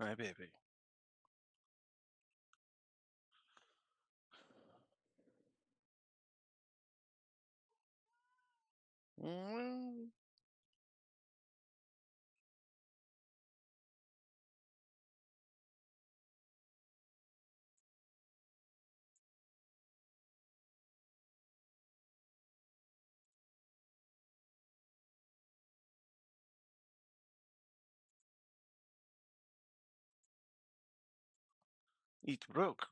My baby. Mm, Eat broke.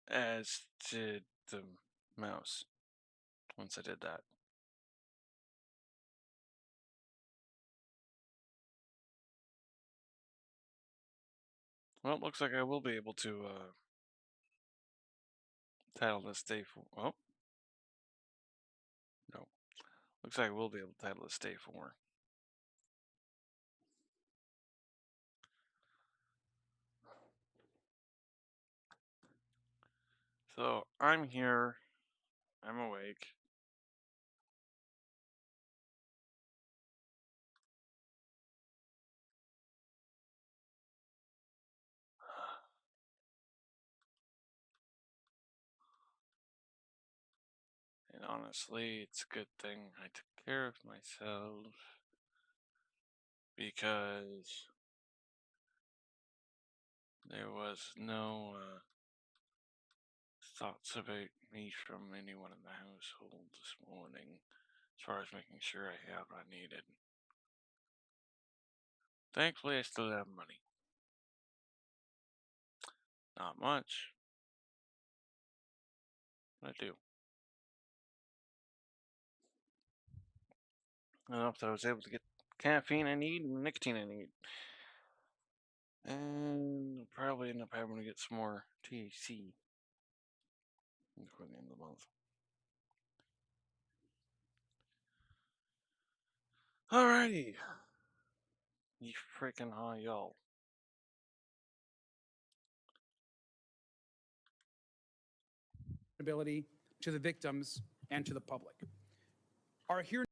As did the mouse once I did that. Well, it looks like I will be able to title this day for. Oh, no. Looks like I will be able to title this day for. So I'm here. I'm awake. And honestly, it's a good thing I took care of myself because there was no thoughts about me from anyone in the household this morning as far as making sure I have what I needed. Thankfully, I still have money. Not much, but I do. Enough that I was able to get caffeine I need and nicotine I need. And I'll probably end up having to get some more THC before the end of the month. Alrighty. You freaking high y'all. Accountability to the victims and to the public. Our here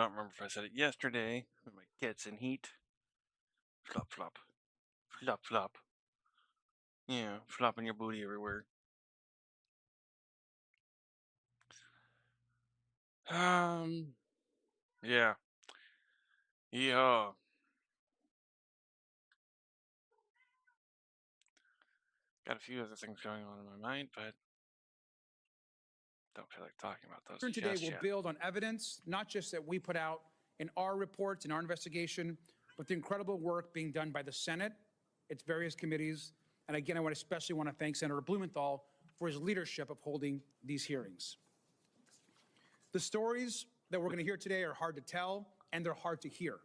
Don't remember if I said it yesterday. My cat's in heat. Flop, flop. Flop, flop. Yeah, flopping your booty everywhere. Yeah. Yeah. Got a few other things going on in my mind, but don't feel like talking about those today just will yet. build on evidence, not just that we put out in our reports, in our investigation, but the incredible work being done by the Senate, its various committees. And again, I especially want to thank Senator Blumenthal for his leadership of holding these hearings. The stories that we're going to hear today are hard to tell and they're hard to hear.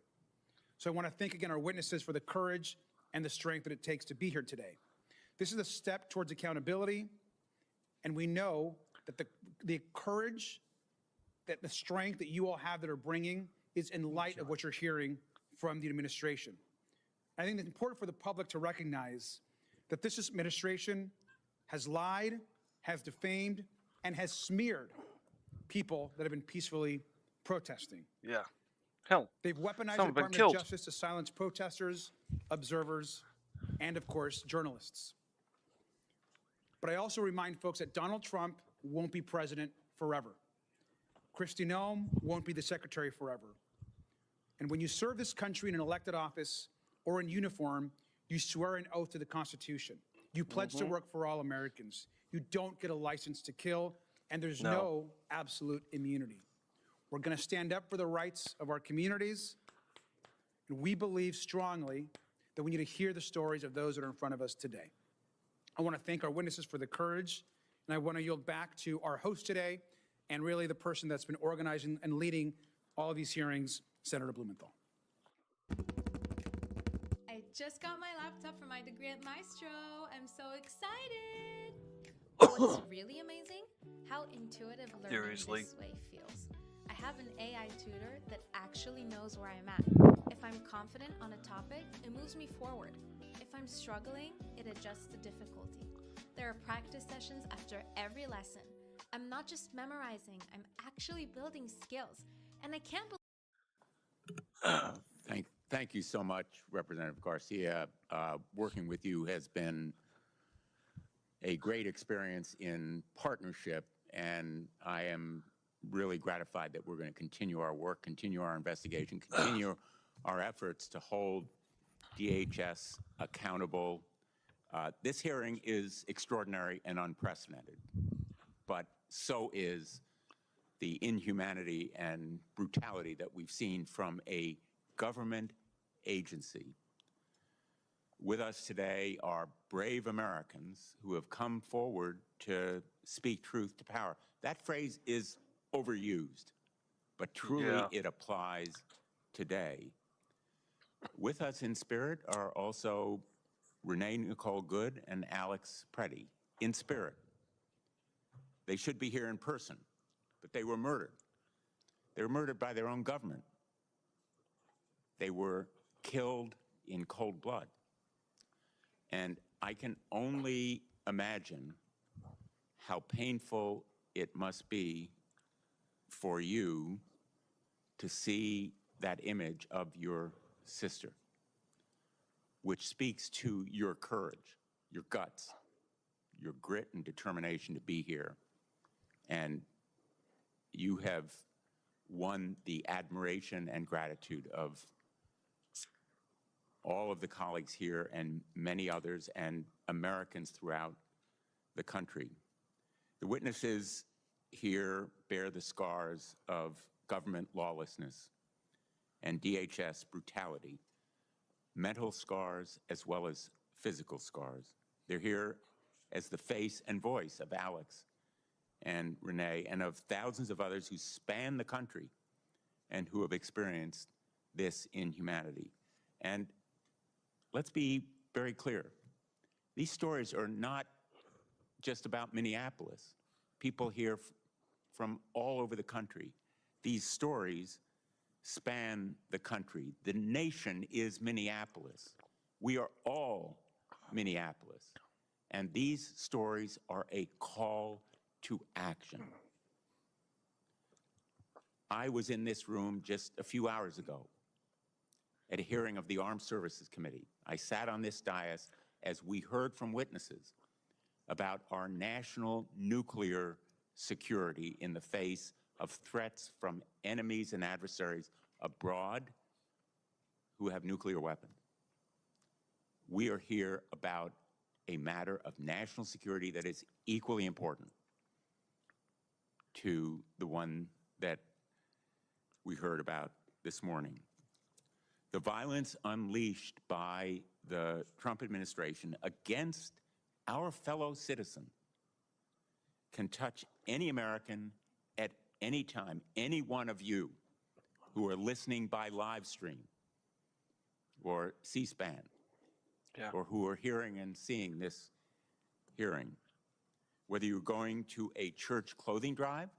So I want to thank again our witnesses for the courage and the strength that it takes to be here today. This is a step towards accountability, and we know that the courage, that the strength that you all have that are bringing is in light of what you're hearing from the administration. I think it's important for the public to recognize that this administration has lied, has defamed, and has smeared people that have been peacefully protesting. Yeah. Hell, They've weaponized some the have been Department of killed. Justice to silence protesters, observers, and of course, journalists. But I also remind folks that Donald Trump won't be president forever. Kristi Noem won't be the secretary forever. And when you serve this country in an elected office or in uniform, you swear an oath to the Constitution. You pledge to work for all Americans. You don't get a license to kill, and there's no absolute immunity. We're going to stand up for the rights of our communities, and we believe strongly that we need to hear the stories of those that are in front of us today. I want to thank our witnesses for the courage, and I want to yield back to our host today and really the person that's been organizing and leading all of these hearings, Senator Blumenthal. I just got my laptop for my degree at Maestro. I'm so excited. What's really amazing? How intuitive learning Seriously? this way feels. I have an AI tutor that actually knows where I'm at. If I'm confident on a topic, it moves me forward. If I'm struggling, it adjusts the difficulty. There are practice sessions after every lesson. I'm not just memorizing, I'm actually building skills. And I can't believe Thank you so much, Representative Garcia. Working with you has been a great experience in partnership, and I am really gratified that we're going to continue our work, continue our investigation, continue our efforts to hold DHS accountable. This hearing is extraordinary and unprecedented, but so is the inhumanity and brutality that we've seen from a government agency. With us today are brave Americans who have come forward to speak truth to power. That phrase is overused, but truly it applies today. With us in spirit are also Renee Nicole Good and Alex Preddy, in spirit. They should be here in person, but they were murdered. They were murdered by their own government. They were killed in cold blood. And I can only imagine how painful it must be for you to see that image of your sister, which speaks to your courage, your guts, your grit and determination to be here. And you have won the admiration and gratitude of all of the colleagues here and many others and Americans throughout the country. The witnesses here bear the scars of government lawlessness and DHS brutality, mental scars as well as physical scars. They're here as the face and voice of Alex and Renee and of thousands of others who span the country and who have experienced this inhumanity. And let's be very clear. These stories are not just about Minneapolis. People here from all over the country. These stories span the country. The nation is Minneapolis. We are all Minneapolis. And these stories are a call to action. I was in this room just a few hours ago at a hearing of the Armed Services Committee. I sat on this dais as we heard from witnesses about our national nuclear security in the face of threats from enemies and adversaries abroad who have nuclear weapons. We are here about a matter of national security that is equally important to the one that we heard about this morning. The violence unleashed by the Trump administration against our fellow citizen can touch any American at any time, any one of you who are listening by live stream or C-SPAN, or who are hearing and seeing this hearing. Whether you're going to a church clothing drive,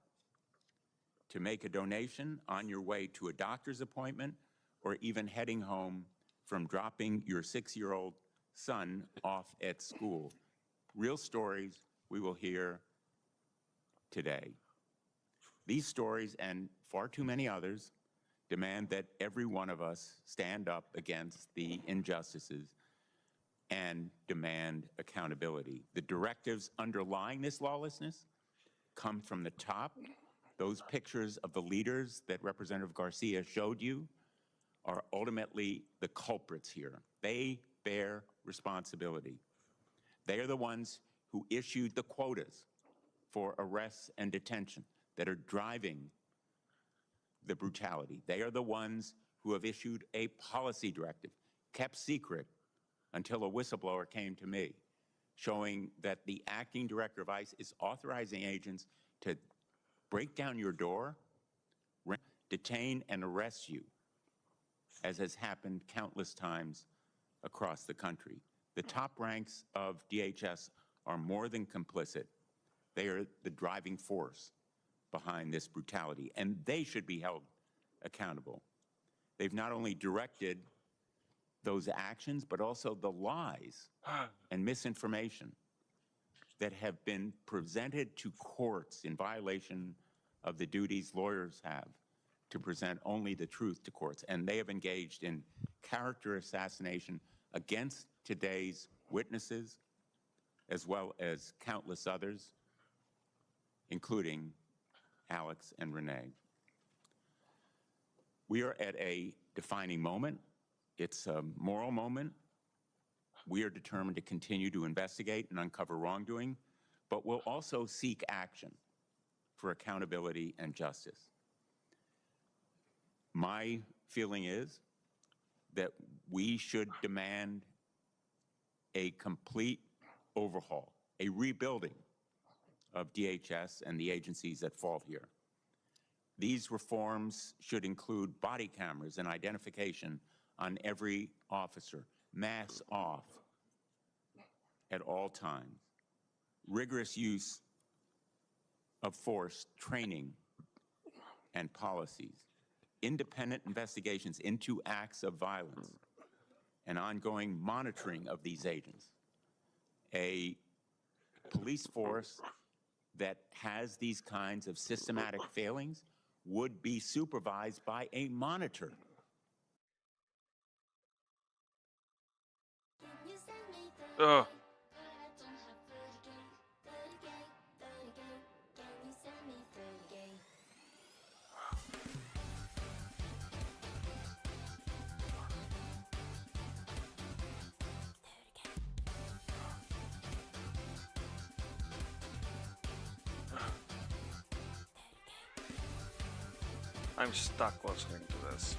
to make a donation on your way to a doctor's appointment, or even heading home from dropping your 6-year-old son off at school. Real stories we will hear today. These stories, and far too many others, demand that every one of us stand up against the injustices and demand accountability. The directives underlying this lawlessness come from the top. Those pictures of the leaders that Representative Garcia showed you are ultimately the culprits here. They bear responsibility. They are the ones who issued the quotas for arrests and detention that are driving the brutality. They are the ones who have issued a policy directive, kept secret until a whistleblower came to me, showing that the acting director of ICE is authorizing agents to break down your door, detain and arrest you, as has happened countless times across the country. The top ranks of DHS are more than complicit. They are the driving force behind this brutality, and they should be held accountable. They've not only directed those actions, but also the lies and misinformation that have been presented to courts in violation of the duties lawyers have to present only the truth to courts. And they have engaged in character assassination against today's witnesses, as well as countless others, including Alex and Renee. We are at a defining moment. It's a moral moment. We are determined to continue to investigate and uncover wrongdoing, but we'll also seek action for accountability and justice. My feeling is that we should demand a complete overhaul, a rebuilding of DHS and the agencies that fall here. These reforms should include body cameras and identification on every officer, masks off at all times, rigorous use of force training and policies, independent investigations into acts of violence, and ongoing monitoring of these agents. A police force that has these kinds of systematic failings would be supervised by a monitor. Ugh. I'm stuck listening to this.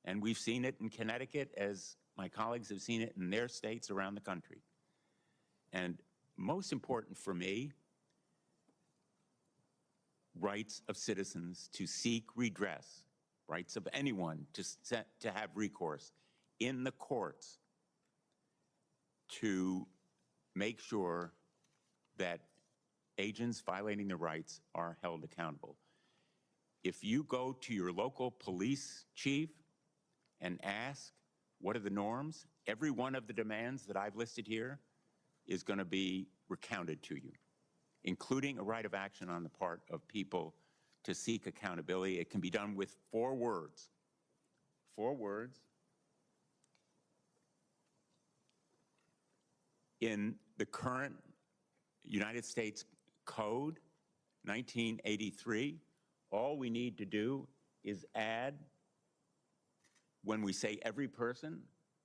And we've seen it in Connecticut, as my colleagues have seen it in their states around the country. And most important for me, rights of citizens to seek redress, rights of anyone to have recourse in the courts to make sure that agents violating their rights are held accountable. If you go to your local police chief and ask, what are the norms? Every one of the demands that I've listed here is going to be recounted to you. including a right of action on the part of people to seek accountability. It can be done with 4 words. 4 words. In the current United States Code, 1983, all we need to do is add, when we say every person,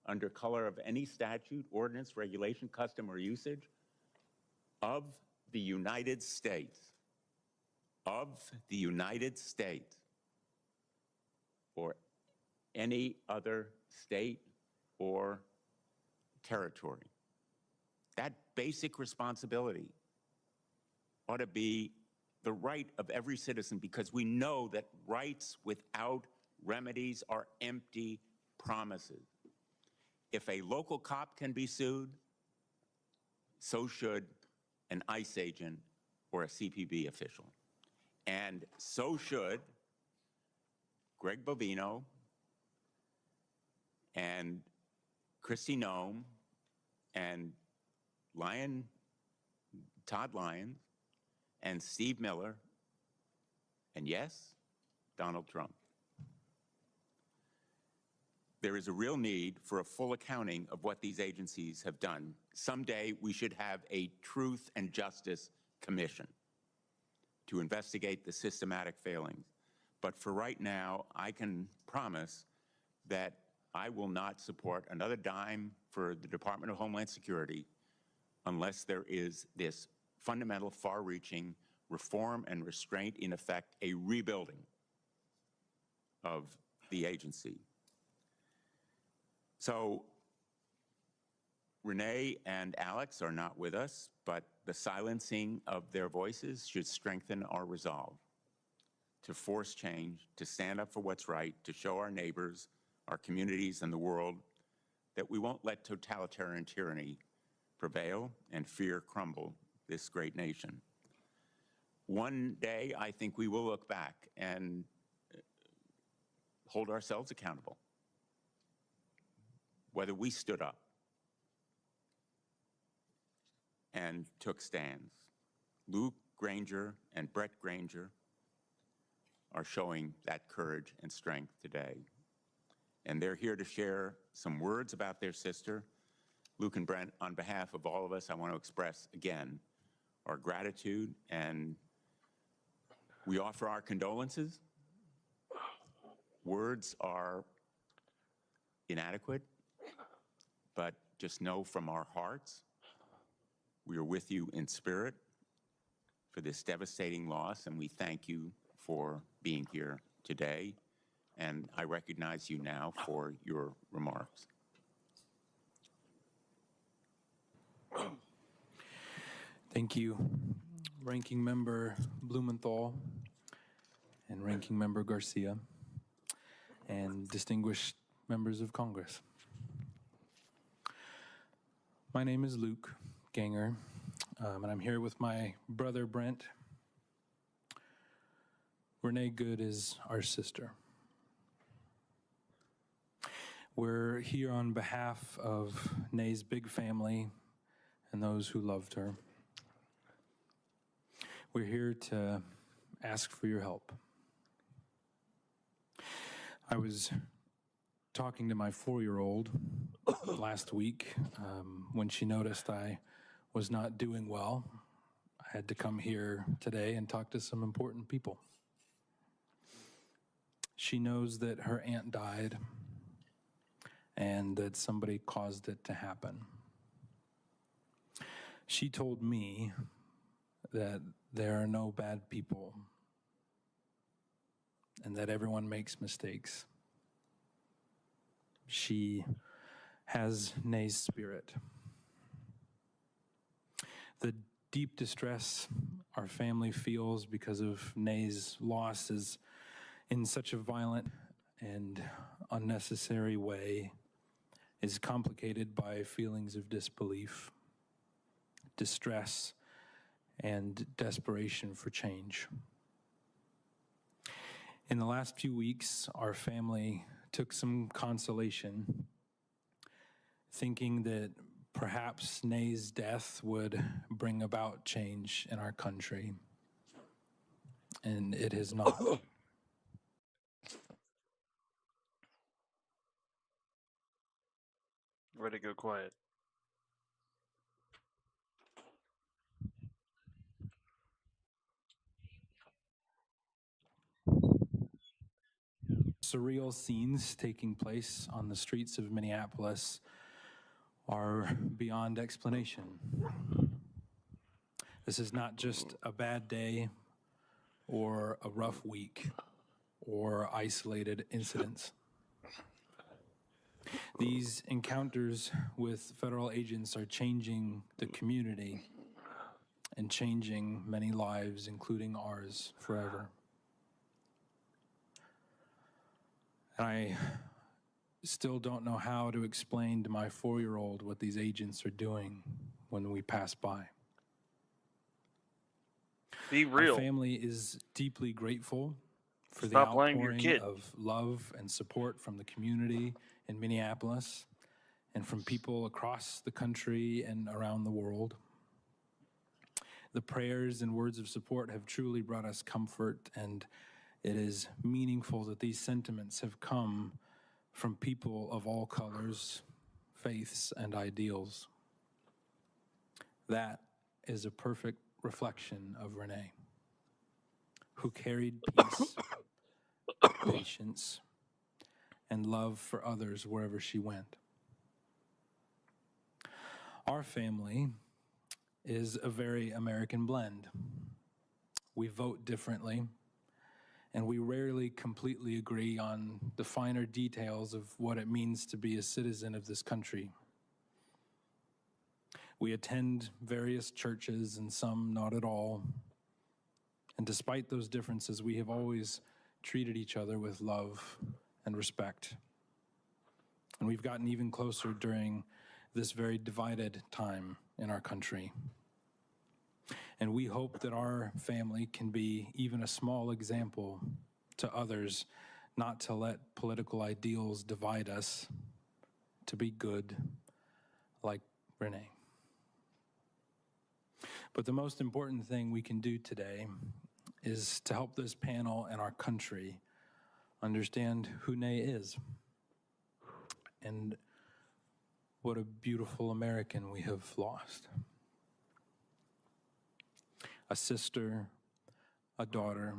under color of any statute, ordinance, regulation, custom, or usage of the United States, of the United States, or any other state or territory. That basic responsibility ought to be the right of every citizen, because we know that rights without remedies are empty promises. If a local cop can be sued, so should an ICE agent or a CPB official. And so should Greg Bovino and Kristi Noem and Todd Lyons and Steve Miller, and yes, Donald Trump. There is a real need for a full accounting of what these agencies have done. Someday we should have a Truth and Justice Commission to investigate the systematic failings. But for right now, I can promise that I will not support another dime for the Department of Homeland Security unless there is this fundamental, far-reaching reform and restraint, in effect, a rebuilding of the agency. So Renee and Alex are not with us, but the silencing of their voices should strengthen our resolve to force change, to stand up for what's right, to show our neighbors, our communities, and the world that we won't let totalitarian tyranny prevail and fear crumble this great nation. One day, I think we will look back and hold ourselves accountable, whether we stood up and took stands. Luke Granger and Brett Granger are showing that courage and strength today. And they're here to share some words about their sister. Luke and Brent, on behalf of all of us, I want to express again our gratitude, and we offer our condolences. Words are inadequate, but just know from our hearts, we are with you in spirit for this devastating loss, and we thank you for being here today. And I recognize you now for your remarks. Thank you, Ranking Member Blumenthal and Ranking Member Garcia, and distinguished members of Congress. My name is Luke Ganger, and I'm here with my brother Brent. Renee Good is our sister. We're here on behalf of Nay's big family and those who loved her. We're here to ask for your help. I was talking to my 4-year-old last week when she noticed I was not doing well. I had to come here today and talk to some important people. She knows that her aunt died and that somebody caused it to happen. She told me that there are no bad people and that everyone makes mistakes. She has Nay's spirit. The deep distress our family feels because of Nay's loss is in such a violent and unnecessary way is complicated by feelings of disbelief, distress, and desperation for change. In the last few weeks, our family took some consolation thinking that perhaps Nay's death would bring about change in our country, and it has not. Way to go quiet. Surreal scenes taking place on the streets of Minneapolis are beyond explanation. This is not just a bad day or a rough week or isolated incidents. These encounters with federal agents are changing the community and changing many lives, including ours, forever. And I still don't know how to explain to my 4-year-old what these agents are doing when we pass by. Be Our real. family is deeply grateful for Stop the lying to your outpouring kid. of love and support from the community in Minneapolis and from people across the country and around the world. The prayers and words of support have truly brought us comfort, and it is meaningful that these sentiments have come from people of all colors, faiths, and ideals. That is a perfect reflection of Renee, who carried peace, patience, and love for others wherever she went. Our family is a very American blend. We vote differently, and we rarely completely agree on the finer details of what it means to be a citizen of this country. We attend various churches and some not at all. And despite those differences, we have always treated each other with love and respect. And we've gotten even closer during this very divided time in our country. And we hope that our family can be even a small example to others, not to let political ideals divide us, to be good like Renee. But the most important thing we can do today is to help this panel and our country understand who Nay is and what a beautiful American we have lost. A sister, a daughter,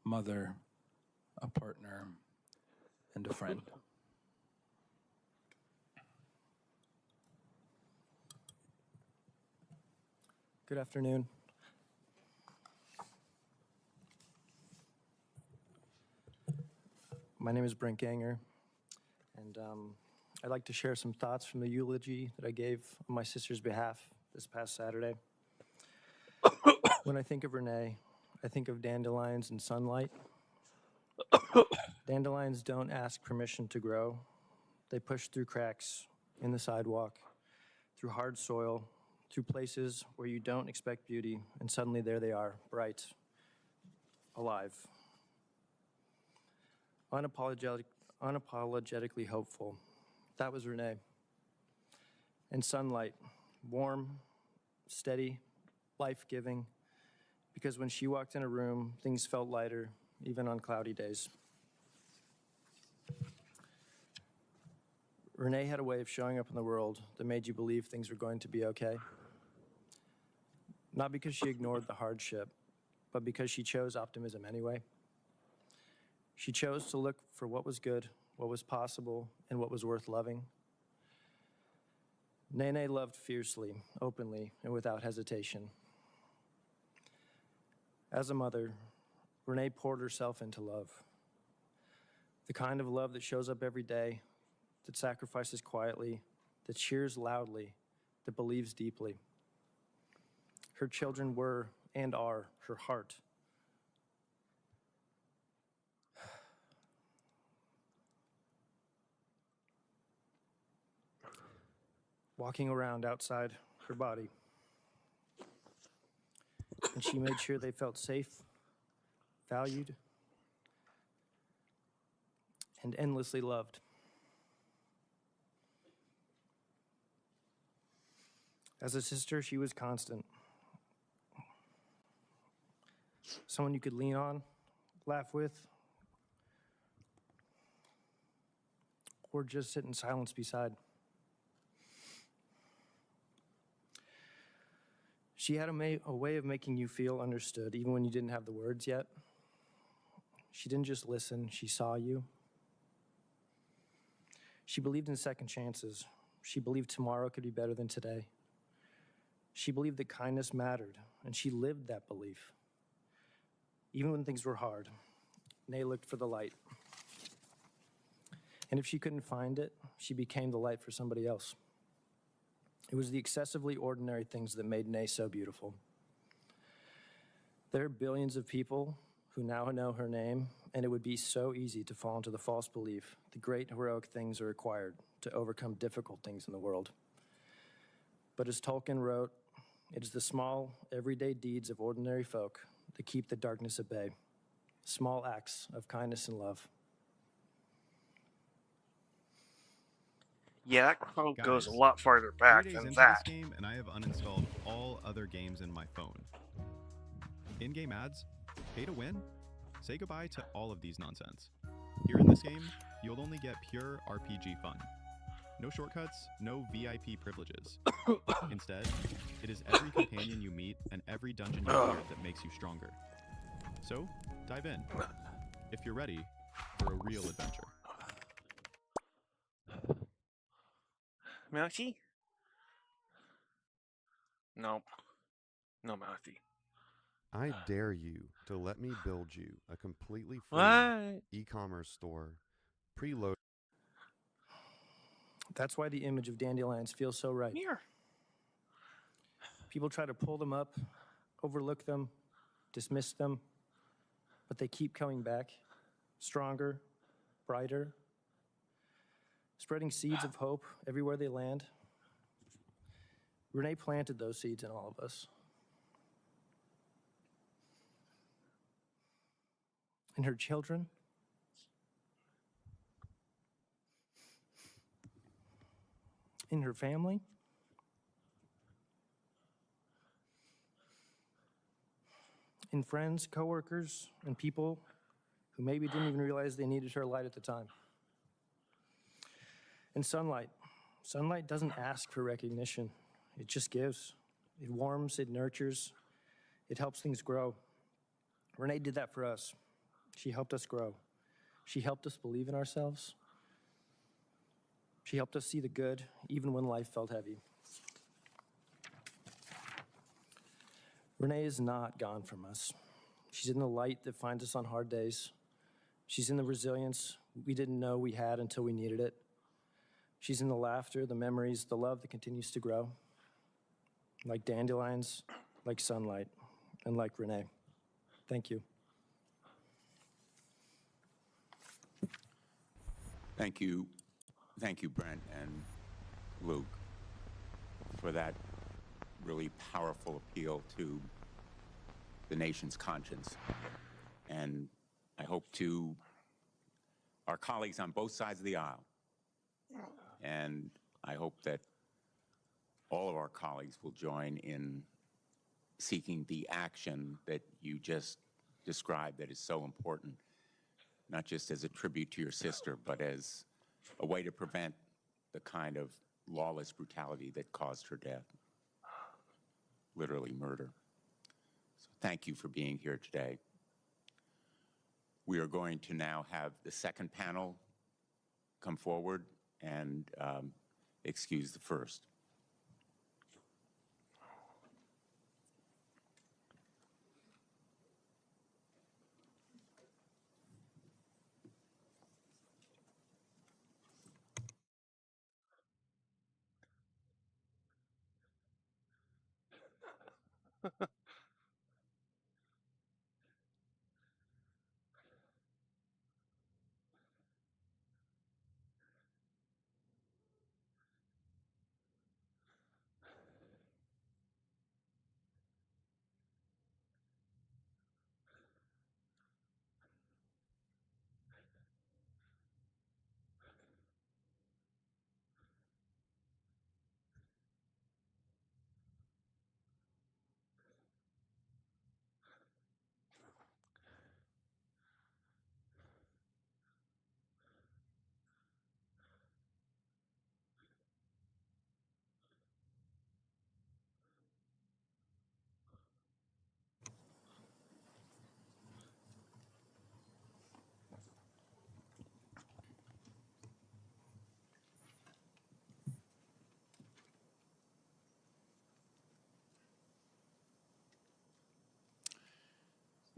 mother, a partner, and a friend. Good afternoon. My name is Brent Ganger, and I'd like to share some thoughts from the eulogy that I gave on my sister's behalf this past Saturday. When I think of Renee, I think of dandelions and sunlight. Dandelions don't ask permission to grow. They push through cracks in the sidewalk, through hard soil, through places where you don't expect beauty, and suddenly there they are, bright, alive. Unapologetically hopeful. That was Renee. And sunlight, warm, steady, life-giving, because when she walked in a room, things felt lighter, even on cloudy days. Renee had a way of showing up in the world that made you believe things were going to be okay. Not because she ignored the hardship, but because she chose optimism anyway. She chose to look for what was good, what was possible, and what was worth loving. Nene loved fiercely, openly, and without hesitation. As a mother, Renee poured herself into love. The kind of love that shows up every day, that sacrifices quietly, that cheers loudly, that believes deeply. Her children were and are her heart. Walking around outside her body. And she made sure they felt safe, valued, and endlessly loved. As a sister, she was constant. Someone you could lean on, laugh with, or just sit in silence beside. She had a way of making you feel understood, even when you didn't have the words yet. She didn't just listen, she saw you. She believed in second chances. She believed tomorrow could be better than today. She believed that kindness mattered, and she lived that belief. Even when things were hard, Nay looked for the light. And if she couldn't find it, she became the light for somebody else. It was the excessively ordinary things that made Nay so beautiful. There are billions of people who now know her name, and it would be so easy to fall into the false belief that great heroic things are required to overcome difficult things in the world. But as Tolkien wrote, it is the small, everyday deeds of ordinary folk that keep the darkness at bay, small acts of kindness and love. Yeah, that quote goes a Guys, lot farther back 3 days than into that. this game, and I have uninstalled all other games in my phone. In-game ads, pay to win, say goodbye to all of these nonsense. Here in this game, you'll only get pure RPG fun. No shortcuts, no VIP privileges. Instead, it is every companion you meet and every dungeon you clear that makes you stronger. So, dive in, if you're ready for a real adventure. Mousy? Nope. No Mousy. I dare you to let me build you a completely free What? e-commerce store, preloaded. That's why the image of dandelions feels so right. Here. People try to pull them up, overlook them, dismiss them, but they keep coming back, stronger, brighter, spreading seeds of hope everywhere they land. Renee planted those seeds in all of us. In her children, in her family, in friends, coworkers, and people who maybe didn't even realize they needed her light at the time. And sunlight. Sunlight doesn't ask for recognition. It just gives. It warms, it nurtures, it helps things grow. Renee did that for us. She helped us grow. She helped us believe in ourselves. She helped us see the good, even when life felt heavy. Renee is not gone from us. She's in the light that finds us on hard days. She's in the resilience we didn't know we had until we needed it. She's in the laughter, the memories, the love that continues to grow. Like dandelions, like sunlight, and like Renee. Thank you. Thank you, Brent and Luke, for that really powerful appeal to the nation's conscience. And I hope to our colleagues on both sides of the aisle, and I hope that all of our colleagues will join in seeking the action that you just described that is so important, not just as a tribute to your sister, but as a way to prevent the kind of lawless brutality that caused her death, literally murder. So thank you for being here today. We are going to now have the second panel come forward and excuse the first.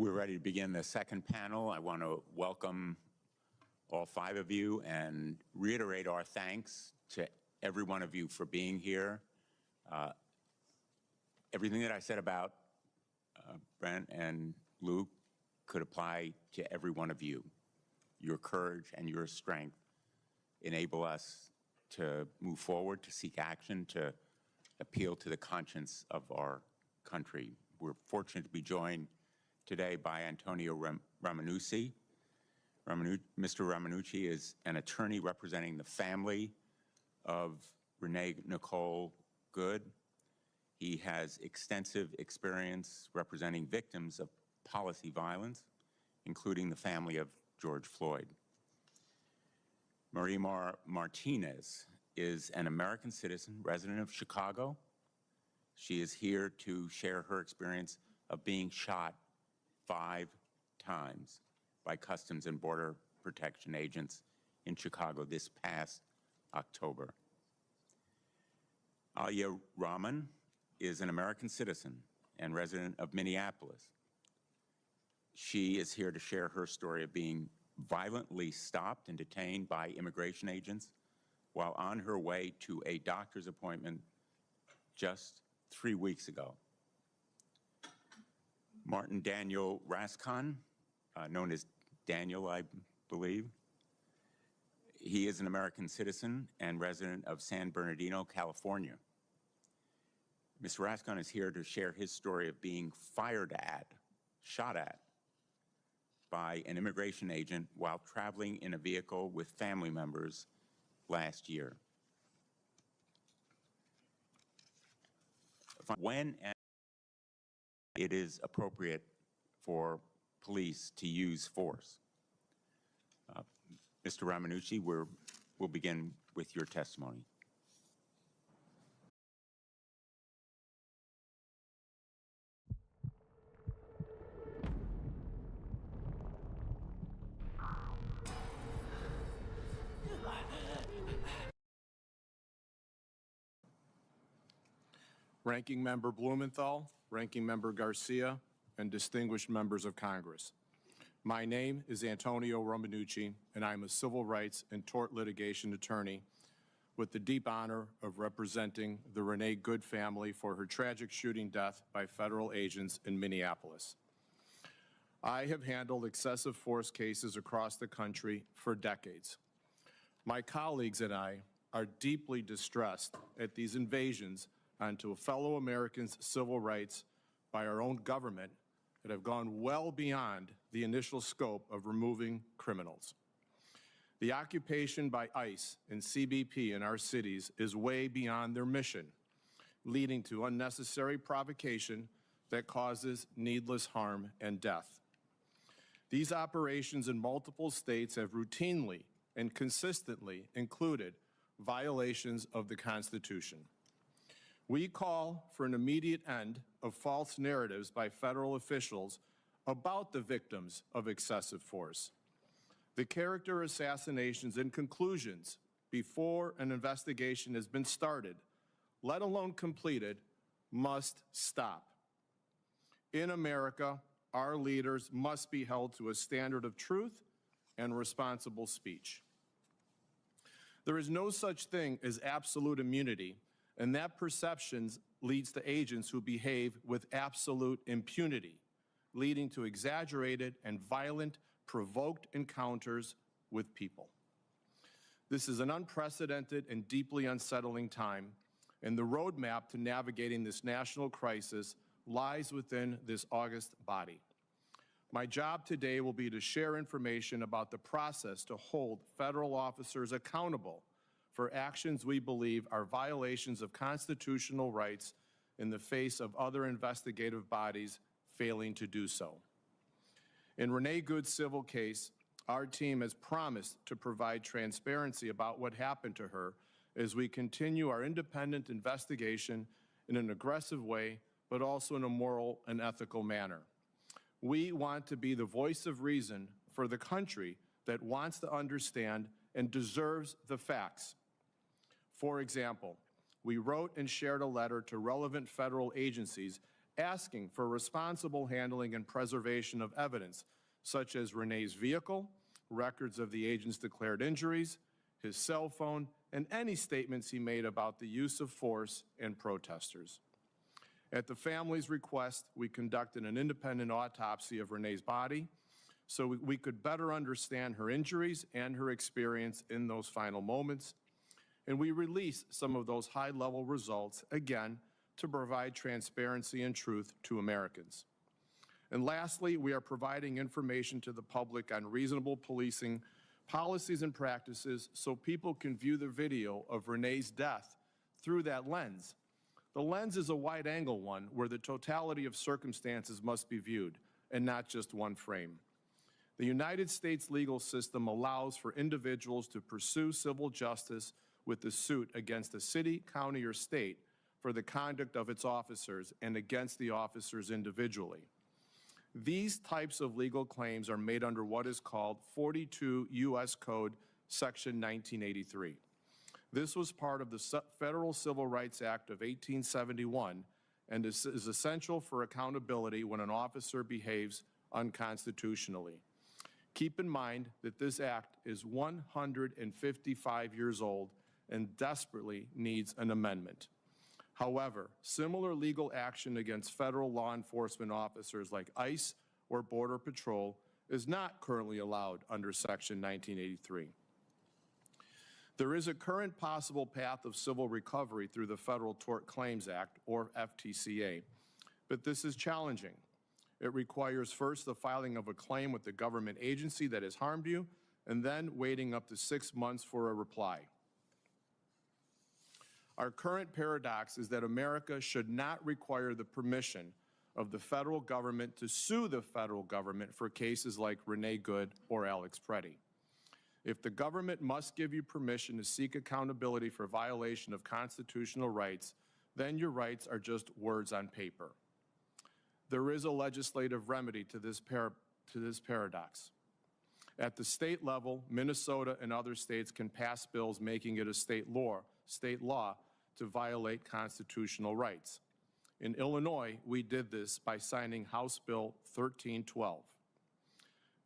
We're ready to begin the second panel. I want to welcome all 5 of you and reiterate our thanks to every one of you for being here. Everything that I said about Brent and Luke could apply to every one of you. Your courage and your strength enable us to move forward, to seek action, to appeal to the conscience of our country. We're fortunate to be joined today by Antonio Ramanucci. Mr. Ramanucci is an attorney representing the family of Renee Nicole Good. He has extensive experience representing victims of policy violence, including the family of George Floyd. Marie Martinez is an American citizen, resident of Chicago. She is here to share her experience of being shot 5 times by Customs and Border Protection agents in Chicago this past October. Alia Rahman is an American citizen and resident of Minneapolis. She is here to share her story of being violently stopped and detained by immigration agents while on her way to a doctor's appointment just 3 weeks ago. Martin Daniel Rascon, known as Daniel, I believe. He is an American citizen and resident of San Bernardino, California. Mr. Rascon is here to share his story of being shot at, by an immigration agent while traveling in a vehicle with family members last year. When it is appropriate for police to use force. Mr. Ramanucci, we'll begin with your testimony. Ranking Member Blumenthal, Ranking Member Garcia, and distinguished members of Congress. My name is Antonio Ramanucci, and I'm a civil rights and tort litigation attorney with the deep honor of representing the Renee Good family for her tragic shooting death by federal agents in Minneapolis. I have handled excessive force cases across the country for decades. My colleagues and I are deeply distressed at these invasions onto a fellow American's civil rights by our own government that have gone well beyond the initial scope of removing criminals. The occupation by ICE and CBP in our cities is way beyond their mission, leading to unnecessary provocation that causes needless harm and death. These operations in multiple states have routinely and consistently included violations of the Constitution. We call for an immediate end of false narratives by federal officials about the victims of excessive force. The character assassinations and conclusions before an investigation has been started, let alone completed, must stop. In America, our leaders must be held to a standard of truth and responsible speech. There is no such thing as absolute immunity, and that perception leads to agents who behave with absolute impunity, leading to exaggerated and violent, provoked encounters with people. This is an unprecedented and deeply unsettling time, and the roadmap to navigating this national crisis lies within this august body. My job today will be to share information about the process to hold federal officers accountable for actions we believe are violations of constitutional rights in the face of other investigative bodies failing to do so. In Renee Good's civil case, our team has promised to provide transparency about what happened to her as we continue our independent investigation in an aggressive way, but also in a moral and ethical manner. We want to be the voice of reason for the country that wants to understand and deserves the facts. For example, we wrote and shared a letter to relevant federal agencies asking for responsible handling and preservation of evidence, such as Renee's vehicle, records of the agent's declared injuries, his cell phone, and any statements he made about the use of force and protesters. At the family's request, we conducted an independent autopsy of Renee's body so we could better understand her injuries and her experience in those final moments. And we released some of those high-level results, again, to provide transparency and truth to Americans. And lastly, we are providing information to the public on reasonable policing policies and practices so people can view the video of Renee's death through that lens. The lens is a wide-angle one where the totality of circumstances must be viewed, and not just one frame. The United States legal system allows for individuals to pursue civil justice with the suit against a city, county, or state for the conduct of its officers and against the officers individually. These types of legal claims are made under what is called 42 U.S. Code Section 1983. This was part of the Federal Civil Rights Act of 1871 and is essential for accountability when an officer behaves unconstitutionally. Keep in mind that this act is 155 years old and desperately needs an amendment. However, similar legal action against federal law enforcement officers like ICE or Border Patrol is not currently allowed under Section 1983. There is a current possible path of civil recovery through the Federal Tort Claims Act, or FTCA, but this is challenging. It requires first the filing of a claim with the government agency that has harmed you, and then waiting up to 6 months for a reply. Our current paradox is that America should not require the permission of the federal government to sue the federal government for cases like Renee Good or Alex Preddy. If the government must give you permission to seek accountability for violation of constitutional rights, then your rights are just words on paper. There is a legislative remedy to this paradox. At the state level, Minnesota and other states can pass bills making it a state law to violate constitutional rights. In Illinois, we did this by signing House Bill 1312.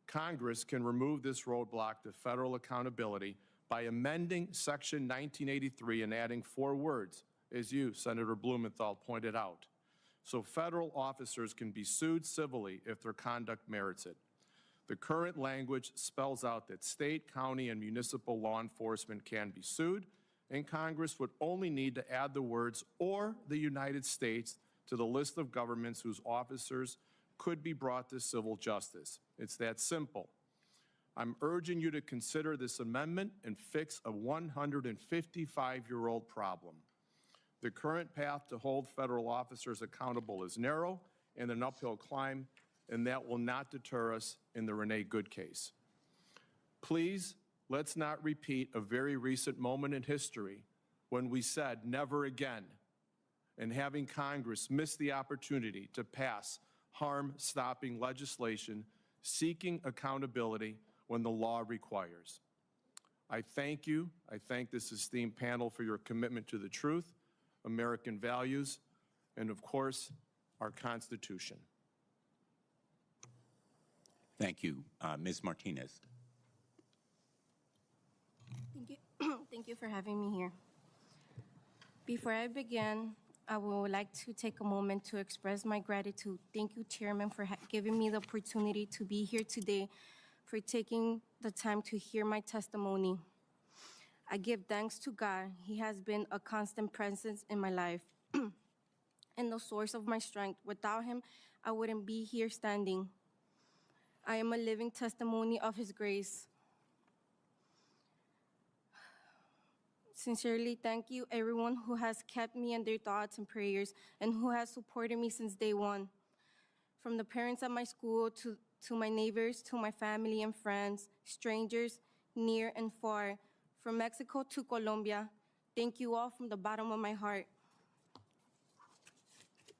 Congress can remove this roadblock to federal accountability by amending Section 1983 and adding 4 words, as you, Senator Blumenthal, pointed out, so federal officers can be sued civilly if their conduct merits it. The current language spells out that state, county, and municipal law enforcement can be sued, and Congress would only need to add the words "or the United States" to the list of governments whose officers could be brought to civil justice. It's that simple. I'm urging you to consider this amendment and fix a 155-year-old problem. The current path to hold federal officers accountable is narrow and an uphill climb, and that will not deter us in the Renee Good case. Please, let's not repeat a very recent moment in history when we said never again, and having Congress miss the opportunity to pass harm-stopping legislation seeking accountability when the law requires. I thank you. I thank this esteemed panel for your commitment to the truth, American values, and of course, our Constitution. Thank you. Ms. Martinez. Thank you. Thank you for having me here. Before I begin, I would like to take a moment to express my gratitude. Thank you, Chairman, for giving me the opportunity to be here today, for taking the time to hear my testimony. I give thanks to God. He has been a constant presence in my life and the source of my strength. Without him, I wouldn't be here standing. I am a living testimony of his grace. Sincerely, thank you, everyone who has kept me in their thoughts and prayers and who has supported me since day one. From the parents at my school to my neighbors, to my family and friends, strangers near and far, from Mexico to Colombia, thank you all from the bottom of my heart.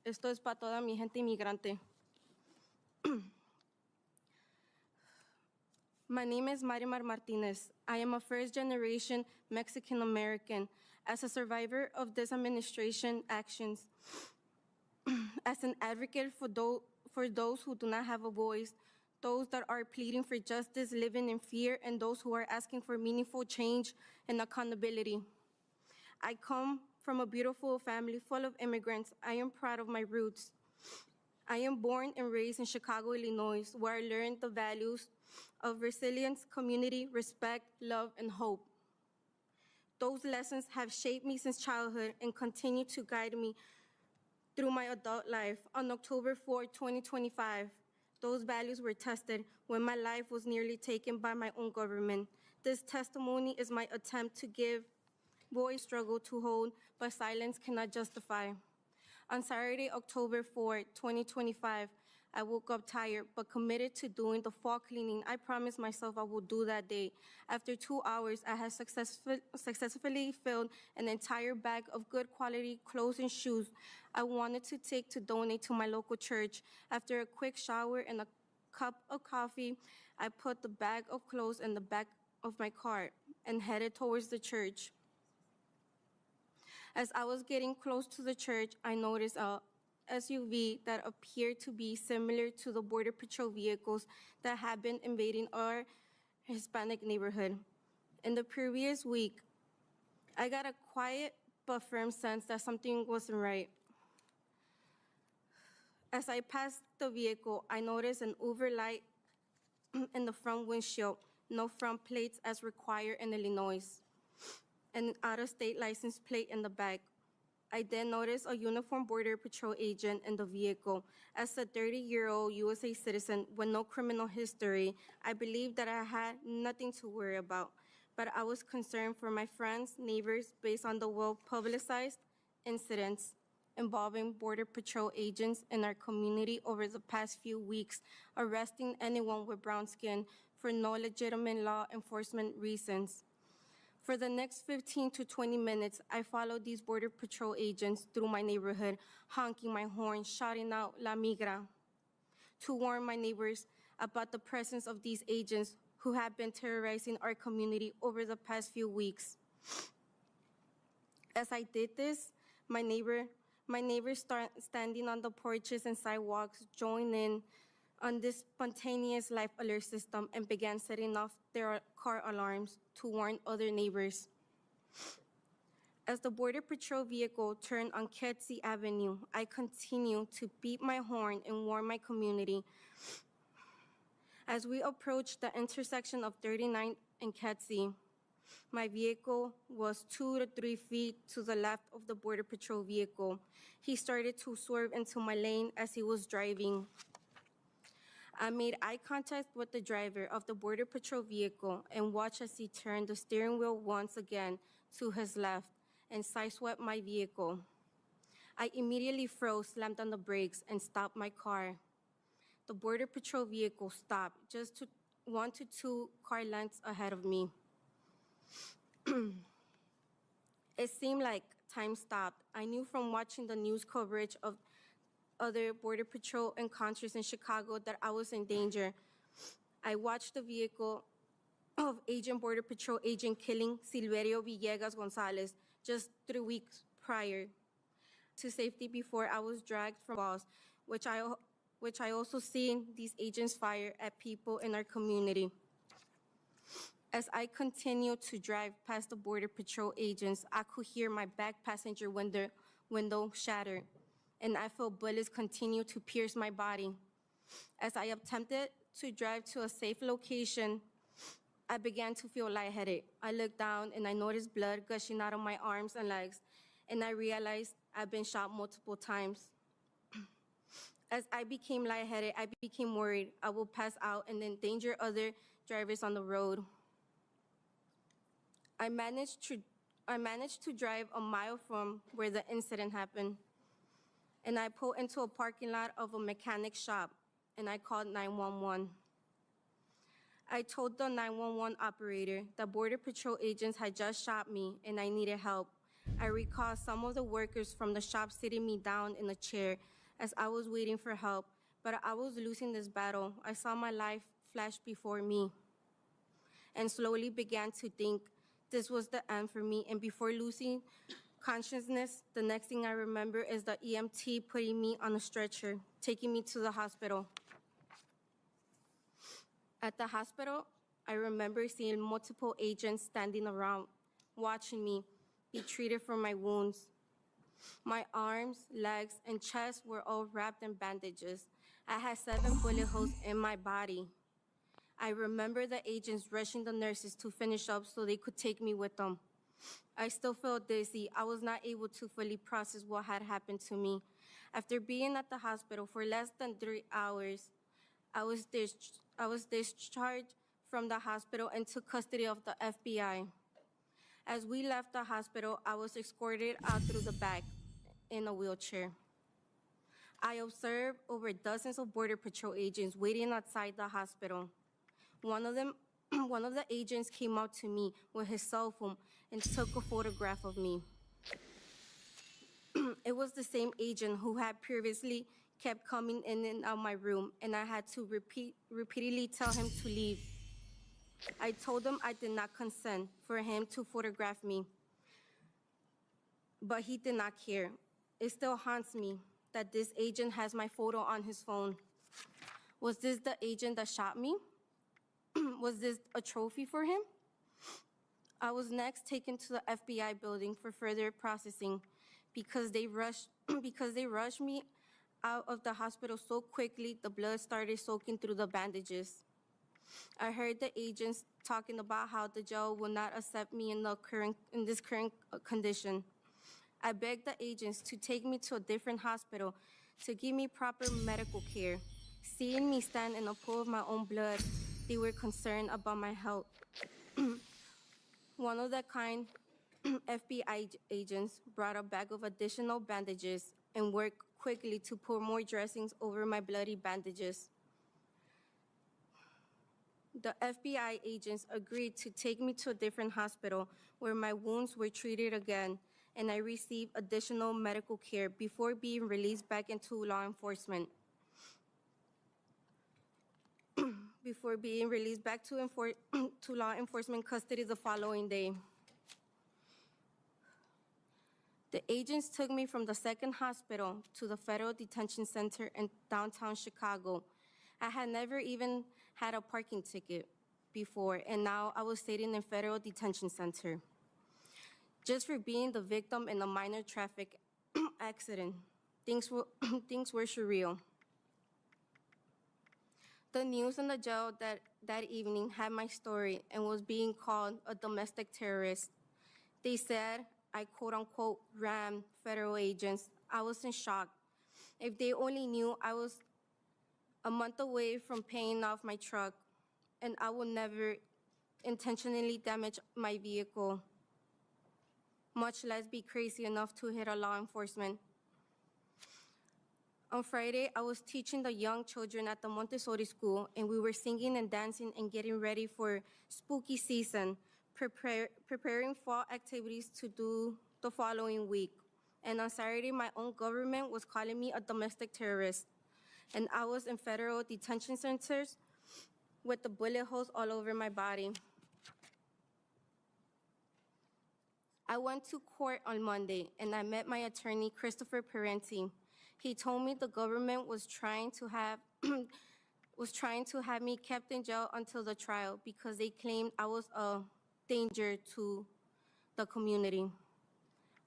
Esto es para toda mi gente inmigrante. My name is Marimar Martinez. I am a first-generation Mexican-American. As a survivor of this administration actions, as an advocate for those who do not have a voice, those that are pleading for justice, living in fear, and those who are asking for meaningful change and accountability. I come from a beautiful family full of immigrants. I am proud of my roots. I am born and raised in Chicago, Illinois, where I learned the values of resilience, community, respect, love, and hope. Those lessons have shaped me since childhood and continue to guide me through my adult life. On October 4, 2025, those values were tested when my life was nearly taken by my own government. This testimony is my attempt to give voice, struggle to hold, but silence cannot justify. On Saturday, October 4, 2025, I woke up tired but committed to doing the fall cleaning I promised myself I would do that day. After 2 hours, I had successfully filled an entire bag of good quality clothes and shoes I wanted to take to donate to my local church. After a quick shower and a cup of coffee, I put the bag of clothes in the back of my car and headed towards the church. As I was getting close to the church, I noticed a SUV that appeared to be similar to the Border Patrol vehicles that had been invading our Hispanic neighborhood. In the previous week, I got a quiet but firm sense that something wasn't right. As I passed the vehicle, I noticed an overlight in the front windshield, no front plates as required in Illinois, and an out-of-state license plate in the back. I then noticed a uniformed Border Patrol agent in the vehicle. As a 30-year-old USA citizen with no criminal history, I believed that I had nothing to worry about, but I was concerned for my friends, neighbors, based on the well-publicized incidents involving Border Patrol agents in our community over the past few weeks, arresting anyone with brown skin for no legitimate law enforcement reasons. For the next 15 to 20 minutes, I followed these Border Patrol agents through my neighborhood, honking my horn, shouting out "La Migra," to warn my neighbors about the presence of these agents who have been terrorizing our community over the past few weeks. As I did this, my neighbors started standing on the porches and sidewalks, joined in on this spontaneous life alert system and began setting off their car alarms to warn other neighbors. As the Border Patrol vehicle turned on Kedzie Avenue, I continued to beat my horn and warn my community. As we approached the intersection of 39th and Kedzie, my vehicle was 2 to 3 feet to the left of the Border Patrol vehicle. He started to swerve into my lane as he was driving. I made eye contact with the driver of the Border Patrol vehicle and watched as he turned the steering wheel once again to his left and sideswept my vehicle. I immediately froze, slammed on the brakes, and stopped my car. The Border Patrol vehicle stopped just 1 to 2 car lengths ahead of me. It seemed like time stopped. I knew from watching the news coverage of other Border Patrol encounters in Chicago that I was in danger. I watched the vehicle of Border Patrol agent killing Silverio Villegas Gonzalez just 3 weeks prior to safety before I was dragged from balls, which I also seen these agents fire at people in our community. As I continued to drive past the Border Patrol agents, I could hear my back passenger window shatter, and I felt bullets continue to pierce my body. As I attempted to drive to a safe location, I began to feel lightheaded. I looked down and I noticed blood gushing out of my arms and legs, and I realized I'd been shot multiple times. As I became lightheaded, I became worried I would pass out and endanger other drivers on the road. I managed to drive a mile from where the incident happened, and I pulled into a parking lot of a mechanic shop, and I called 911. I told the 911 operator that Border Patrol agents had just shot me and I needed help. I recall some of the workers from the shop sitting me down in a chair as I was waiting for help, but I was losing this battle. I saw my life flash before me and slowly began to think this was the end for me, and before losing consciousness, the next thing I remember is the EMT putting me on a stretcher, taking me to the hospital. At the hospital, I remember seeing multiple agents standing around, watching me be treated for my wounds. My arms, legs, and chest were all wrapped in bandages. I had 7 bullet holes in my body. I remember the agents rushing the nurses to finish up so they could take me with them. I still felt dizzy. I was not able to fully process what had happened to me. After being at the hospital for less than 3 hours, I was discharged from the hospital and took custody of the FBI. As we left the hospital, I was escorted out through the back in a wheelchair. I observed over dozens of Border Patrol agents waiting outside the hospital. One of the agents came out to me with his cell phone and took a photograph of me. It was the same agent who had previously kept coming in and out my room, and I had to repeatedly tell him to leave. I told him I did not consent for him to photograph me, but he did not care. It still haunts me that this agent has my photo on his phone. Was this the agent that shot me? Was this a trophy for him? I was next taken to the FBI building for further processing because they rushed me out of the hospital so quickly the blood started soaking through the bandages. I heard the agents talking about how the jail will not accept me in this current condition. I begged the agents to take me to a different hospital to give me proper medical care. Seeing me stand in a pool of my own blood, they were concerned about my health. One of the kind FBI agents brought a bag of additional bandages and worked quickly to pour more dressings over my bloody bandages. The FBI agents agreed to take me to a different hospital where my wounds were treated again, and I received additional medical care before being released back into law enforcement. Before being released back to law enforcement custody the following day. The agents took me from the second hospital to the Federal Detention Center in downtown Chicago. I had never even had a parking ticket before, and now I was sitting in Federal Detention Center just for being the victim in a minor traffic accident. Things were surreal. The news in the jail that evening had my story and was being called a domestic terrorist. They said I quote-unquote rammed federal agents. I was in shock. If they only knew I was a month away from paying off my truck, and I would never intentionally damage my vehicle, much less be crazy enough to hit a law enforcement. On Friday, I was teaching the young children at the Montessori school, and we were singing and dancing and getting ready for spooky season, preparing fall activities to do the following week. And on Saturday, my own government was calling me a domestic terrorist, and I was in federal detention centers with the bullet holes all over my body. I went to court on Monday, and I met my attorney, Christopher Parenti. He told me the government was trying to have me kept in jail until the trial because they claimed I was a danger to the community.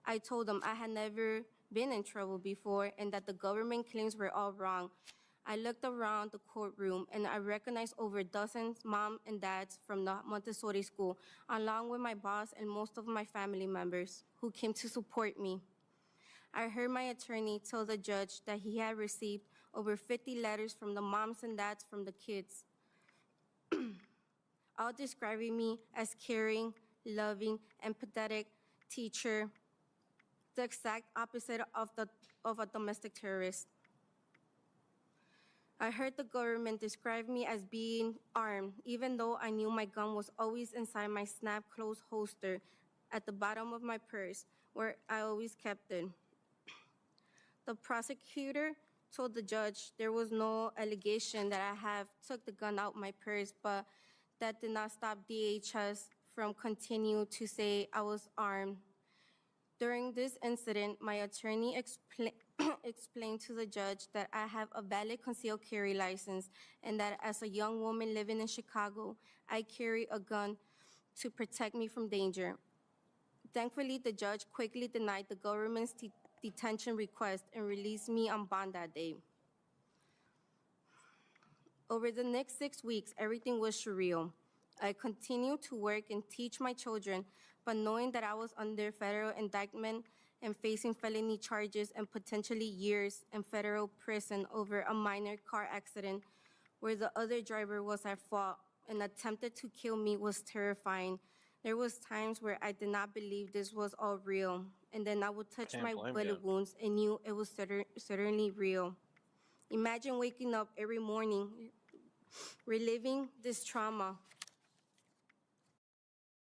I told them I had never been in trouble before and that the government claims were all wrong. I looked around the courtroom and I recognized over dozens moms and dads from the Montessori school, along with my boss and most of my family members who came to support me. I heard my attorney tell the judge that he had received over 50 letters from the moms and dads from the kids, all describing me as caring, loving, empathetic teacher, the exact opposite of a domestic terrorist. I heard the government describe me as being armed, even though I knew my gun was always inside my snap-closed holster at the bottom of my purse, where I always kept it. The prosecutor told the judge there was no allegation that I have took the gun out my purse, but that did not stop DHS from continuing to say I was armed During this incident, my attorney explained to the judge that I have a valid concealed carry license and that as a young woman living in Chicago, I carry a gun to protect me from danger. Thankfully, the judge quickly denied the government's detention request and released me on bond that day. Over the next 6 weeks, everything was surreal. I continued to work and teach my children, but knowing that I was under federal indictment and facing felony charges and potentially years in federal prison over a minor car accident where the other driver was at fault and attempted to kill me was terrifying. There was times where I did not believe this was all real, and then I would touch Can't my blame bullet ya. wounds and knew it was certainly real. Imagine waking up every morning reliving this trauma.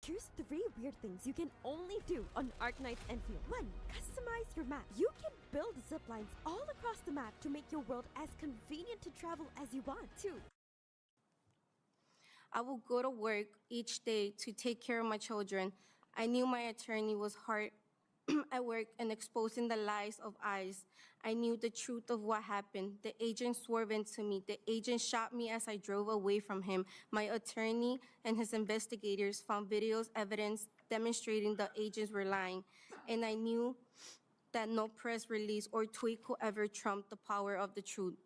Here's 3 weird things you can only do on Arknights Enfield. 1. Customize your map. You can build zip lines all across the map to make your world as convenient to travel as you want. 2. I would go to work each day to take care of my children. I knew my attorney was hard at work and exposing the lies of eyes. I knew the truth of what happened. The agent swerved into me. The agent shot me as I drove away from him. My attorney and his investigators found videos, evidence demonstrating the agents were lying. And I knew that no press release or tweet could ever trump the power of the truth.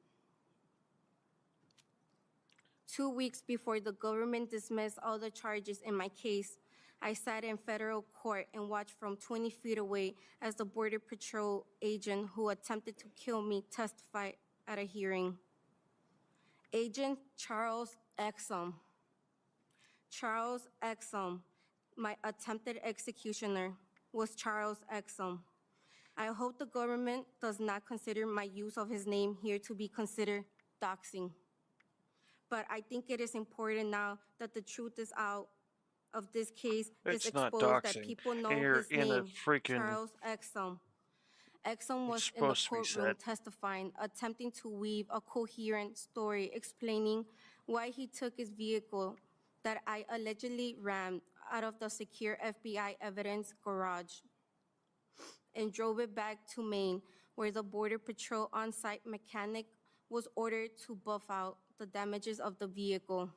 2 weeks before the government dismissed all the charges in my case, I sat in federal court and watched from 20 feet away as the Border Patrol agent who attempted to kill me testified at a hearing. Agent Charles Exum. Charles Exum, my attempted executioner, was Charles Exum. I hope the government does not consider my use of his name here to be considered doxing. But I think it is important now that the truth is out of this case is It's not exposed that doxing. people know And you're his in a name, freaking- Charles Exum. Exum was It's in the supposed to be courtroom said. testifying, attempting to weave a coherent story explaining why he took his vehicle that I allegedly rammed out of the secure FBI evidence garage and drove it back to Maine, where the Border Patrol on-site mechanic was ordered to buff out the damages of the vehicle.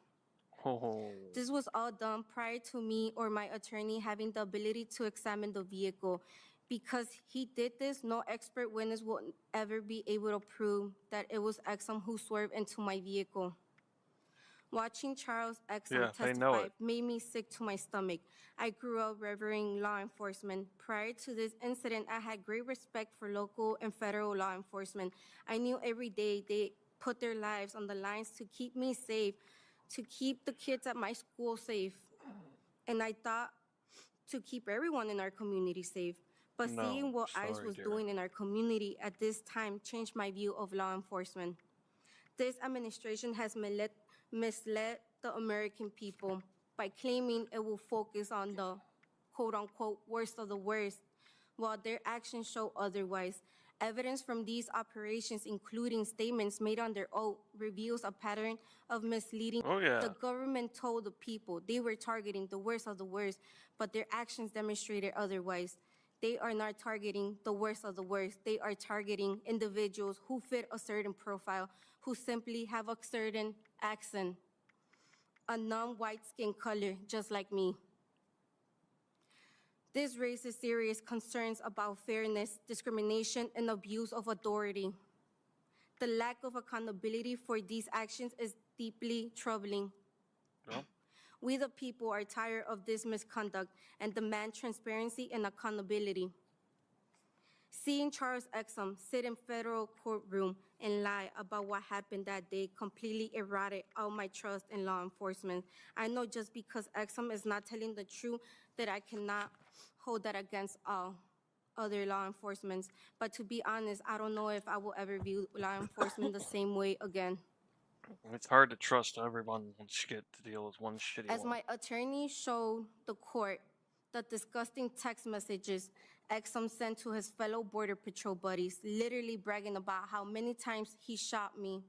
Oh. This was all done prior to me or my attorney having the ability to examine the vehicle. Because he did this, no expert witness will ever be able to prove that it was Exum who swerved into my vehicle. Watching Charles Exum Yeah, they know testify it. made me sick to my stomach. I grew up revering law enforcement. Prior to this incident, I had great respect for local and federal law enforcement. I knew every day they put their lives on the lines to keep me safe, to keep the kids at my school safe. And I thought to keep everyone in our community safe. But No, seeing what ICE sorry, was dear. doing in our community at this time changed my view of law enforcement. This administration has misled the American people by claiming it will focus on the quote-unquote worst of the worst, while their actions show otherwise. Evidence from these operations, including statements made under oath, reveals a pattern of misleading. Oh, yeah. The government told the people they were targeting the worst of the worst, but their actions demonstrated otherwise. They are not targeting the worst of the worst. They are targeting individuals who fit a certain profile, who simply have a certain accent, a non-white skin color, just like me. This raises serious concerns about fairness, discrimination, and abuse of authority. The lack of accountability for these actions is deeply troubling. No? We, the people, are tired of this misconduct and demand transparency and accountability. Seeing Charles Exum sit in federal courtroom and lie about what happened that day completely eroded all my trust in law enforcement. I know just because Exum is not telling the truth that I cannot hold that against all other law enforcement. But to be honest, I don't know if I will ever view law enforcement the same way again. It's hard to trust everyone once you get to deal with one shitty As one. my attorney showed the court the disgusting text messages Exum sent to his fellow Border Patrol buddies, literally bragging about how many times he shot me,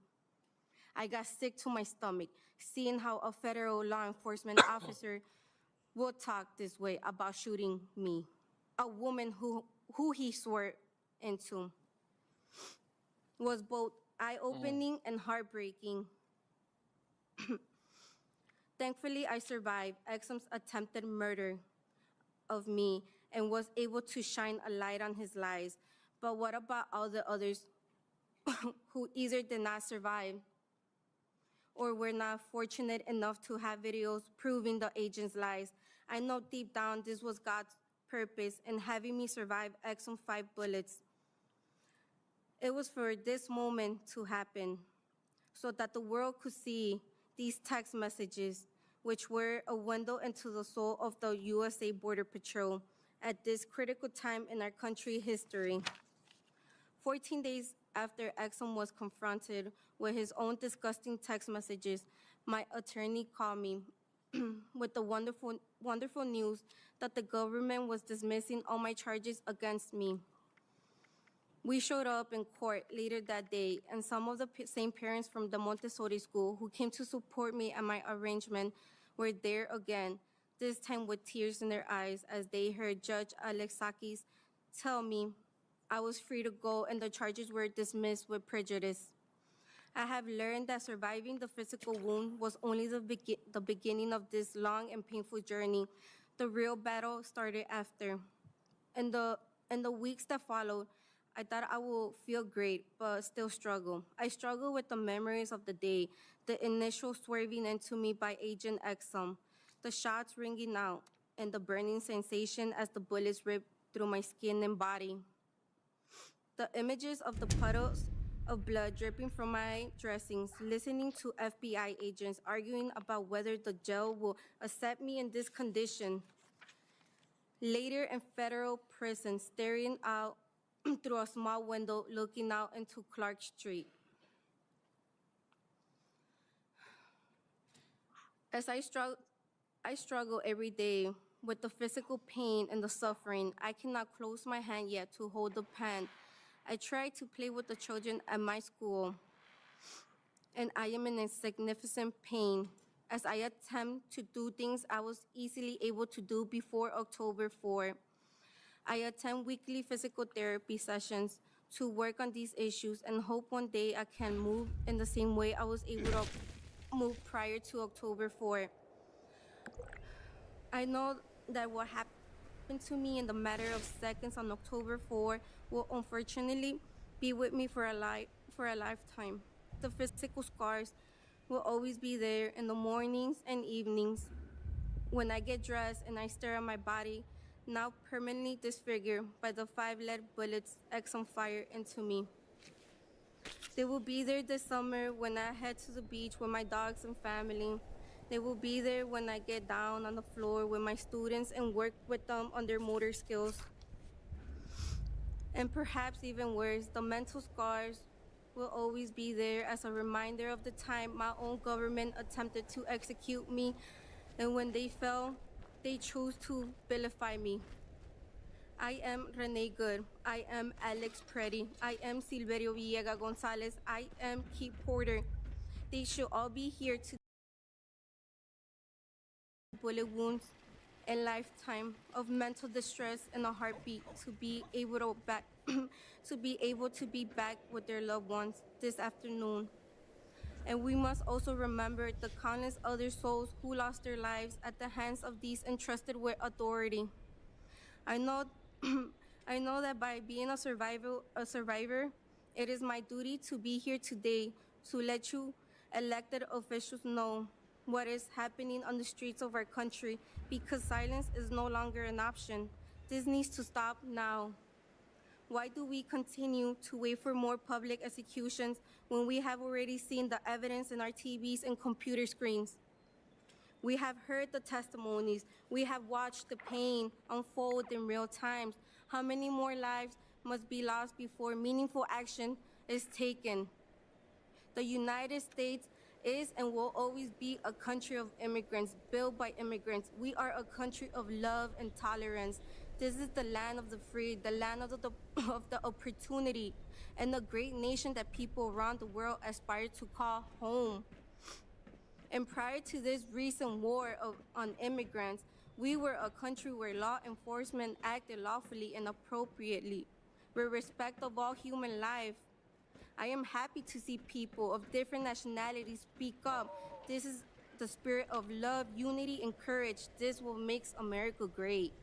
I got sick to my stomach, seeing how a federal law enforcement officer would talk this way about shooting me. a woman who he swore into was both eye-opening and heartbreaking. Thankfully, I survived Exum's attempted murder of me and was able to shine a light on his lies. But what about all the others who either did not survive or were not fortunate enough to have videos proving the agent's lies? I know deep down this was God's purpose in having me survive Exum 5 bullets. It was for this moment to happen so that the world could see these text messages, which were a window into the soul of the USA Border Patrol at this critical time in our country's history. 14 days after Exum was confronted with his own disgusting text messages, my attorney called me with the wonderful news that the government was dismissing all my charges against me. We showed up in court later that day, and some of the same parents from the Montessori school who came to support me at my arraignment were there again, this time with tears in their eyes as they heard Judge Alexakis tell me I was free to go and the charges were dismissed with prejudice. I have learned that surviving the physical wound was only the beginning of this long and painful journey. The real battle started after. In the weeks that followed, I thought I would feel great, but still struggle. I struggle with the memories of the day, the initial swerving into me by Agent Exum, the shots ringing out, and the burning sensation as the bullets ripped through my skin and body. The images of the puddles of blood dripping from my dressings, listening to FBI agents arguing about whether the jail will accept me in this condition. Later in federal prison, staring out through a small window looking out into Clark Street. As I struggle every day with the physical pain and the suffering. I cannot close my hand yet to hold the pen. I try to play with the children at my school, and I am in significant pain as I attempt to do things I was easily able to do before October 4. I attend weekly physical therapy sessions to work on these issues and hope one day I can move in the same way I was able to move prior to October 4. I know that what happened to me in the matter of seconds on October 4 will unfortunately be with me for a lifetime. The physical scars will always be there in the mornings and evenings when I get dressed and I stare at my body, now permanently disfigured by the 5 lead bullets Exum fired into me. They will be there this summer when I head to the beach with my dogs and family. They will be there when I get down on the floor with my students and work with them on their motor skills. And perhaps even worse, the mental scars will always be there as a reminder of the time my own government attempted to execute me, and when they fell, they chose to vilify me. I am Renee Good. I am Alex Preddy. I am Silverio Villegas Gonzalez. I am Keith Porter. They should all be here to bullet wounds, a lifetime of mental distress and a heartbeat to be able to be back with their loved ones this afternoon. And we must also remember the countless other souls who lost their lives at the hands of these entrusted with authority. I know that by being a survivor, it is my duty to be here today to let you elected officials know what is happening on the streets of our country, because silence is no longer an option. This needs to stop now. Why do we continue to wait for more public executions when we have already seen the evidence in our TVs and computer screens? We have heard the testimonies. We have watched the pain unfold in real time. How many more lives must be lost before meaningful action is taken? The United States is and will always be a country of immigrants, built by immigrants. We are a country of love and tolerance. This is the land of the free, the land of the opportunity, and the great nation that people around the world aspire to call home. And prior to this recent war on immigrants, We were a country where law enforcement acted lawfully and appropriately, with respect of all human life. I am happy to see people of different nationalities speak up. This is the spirit of love, unity, and courage. This will make America great.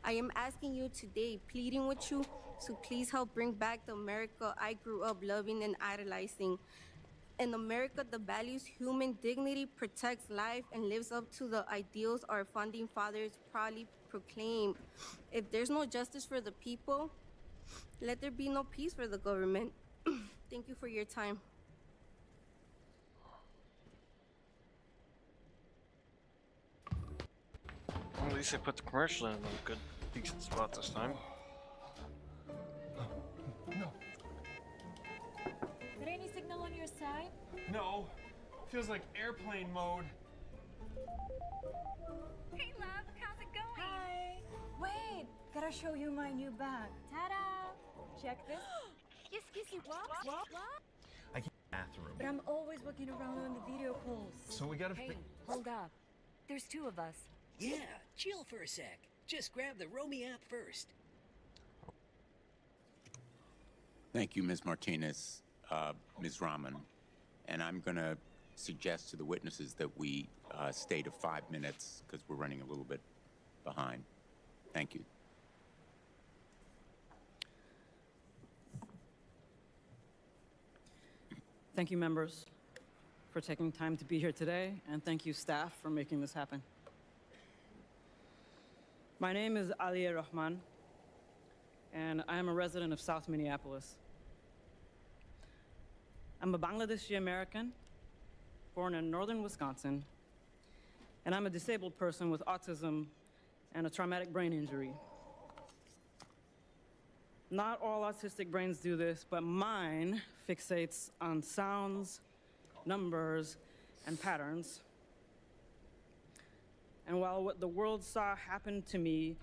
I am asking you today, pleading with you, to please help bring back the America I grew up loving and idolizing. In America that values human dignity, protects life, and lives up to the ideals our founding fathers proudly proclaimed. If there's no justice for the people, let there be no peace for the government. Thank you for your time. Well, at least I put the commercial in a good, decent spot this time. No. Is there any signal on your side? No. Feels like airplane mode. Hey, love, how's it going? Hi. Wait, gotta show you my new bag. Ta-da! Check this. Yes, what? I can't bathroom. But I'm always looking around on the video calls. So we gotta. Hey, hold up. There's two of us. Yeah, chill for a sec. Just grab the Romy app first. Thank you, Ms. Martinez, Ms. Rahman. And I'm going to suggest to the witnesses that we stay to 5 minutes because we're running a little bit behind. Thank you. Thank you, members, for taking time to be here today, and thank you, staff, for making this happen. My name is Aliya Rahman, and I am a resident of South Minneapolis. I'm a Bangladeshi American, born in northern Wisconsin, and I'm a disabled person with autism and a traumatic brain injury. Not all autistic brains do this, but mine fixates on sounds, numbers, and patterns. And while what the world saw happen to me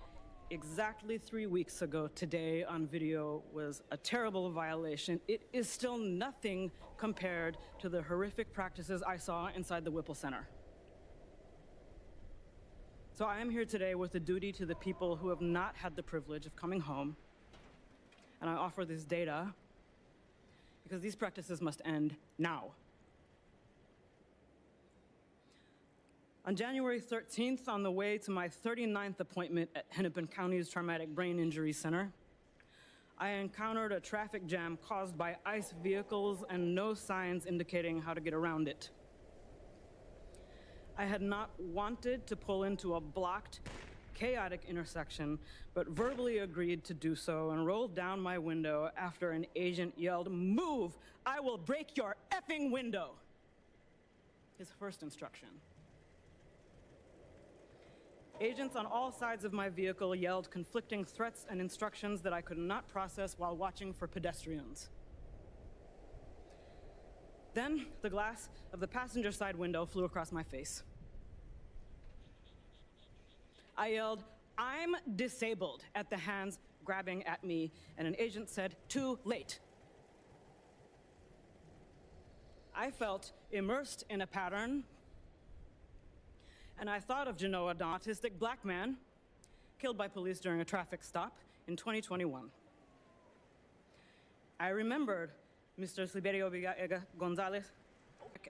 exactly 3 weeks ago today on video was a terrible violation, it is still nothing compared to the horrific practices I saw inside the Whipple Center. So I am here today with a duty to the people who have not had the privilege of coming home, and I offer this data because these practices must end now. On January 13th, on the way to my 39th appointment at Hennepin County's Traumatic Brain Injury Center, I encountered a traffic jam caused by ICE vehicles and no signs indicating how to get around it. I had not wanted to pull into a blocked, chaotic intersection, but verbally agreed to do so and rolled down my window after an agent yelled, "Move! I will break your effing window!" His first instruction. Agents on all sides of my vehicle yelled conflicting threats and instructions that I could not process while watching for pedestrians. Then, the glass of the passenger side window flew across my face. I yelled, "I'm disabled," at the hands grabbing at me, and an agent said, "Too late." I felt immersed in a pattern, and I thought of Genoa, an autistic black man killed by police during a traffic stop in 2021. I remembered Mr. Sliberio Gonzalez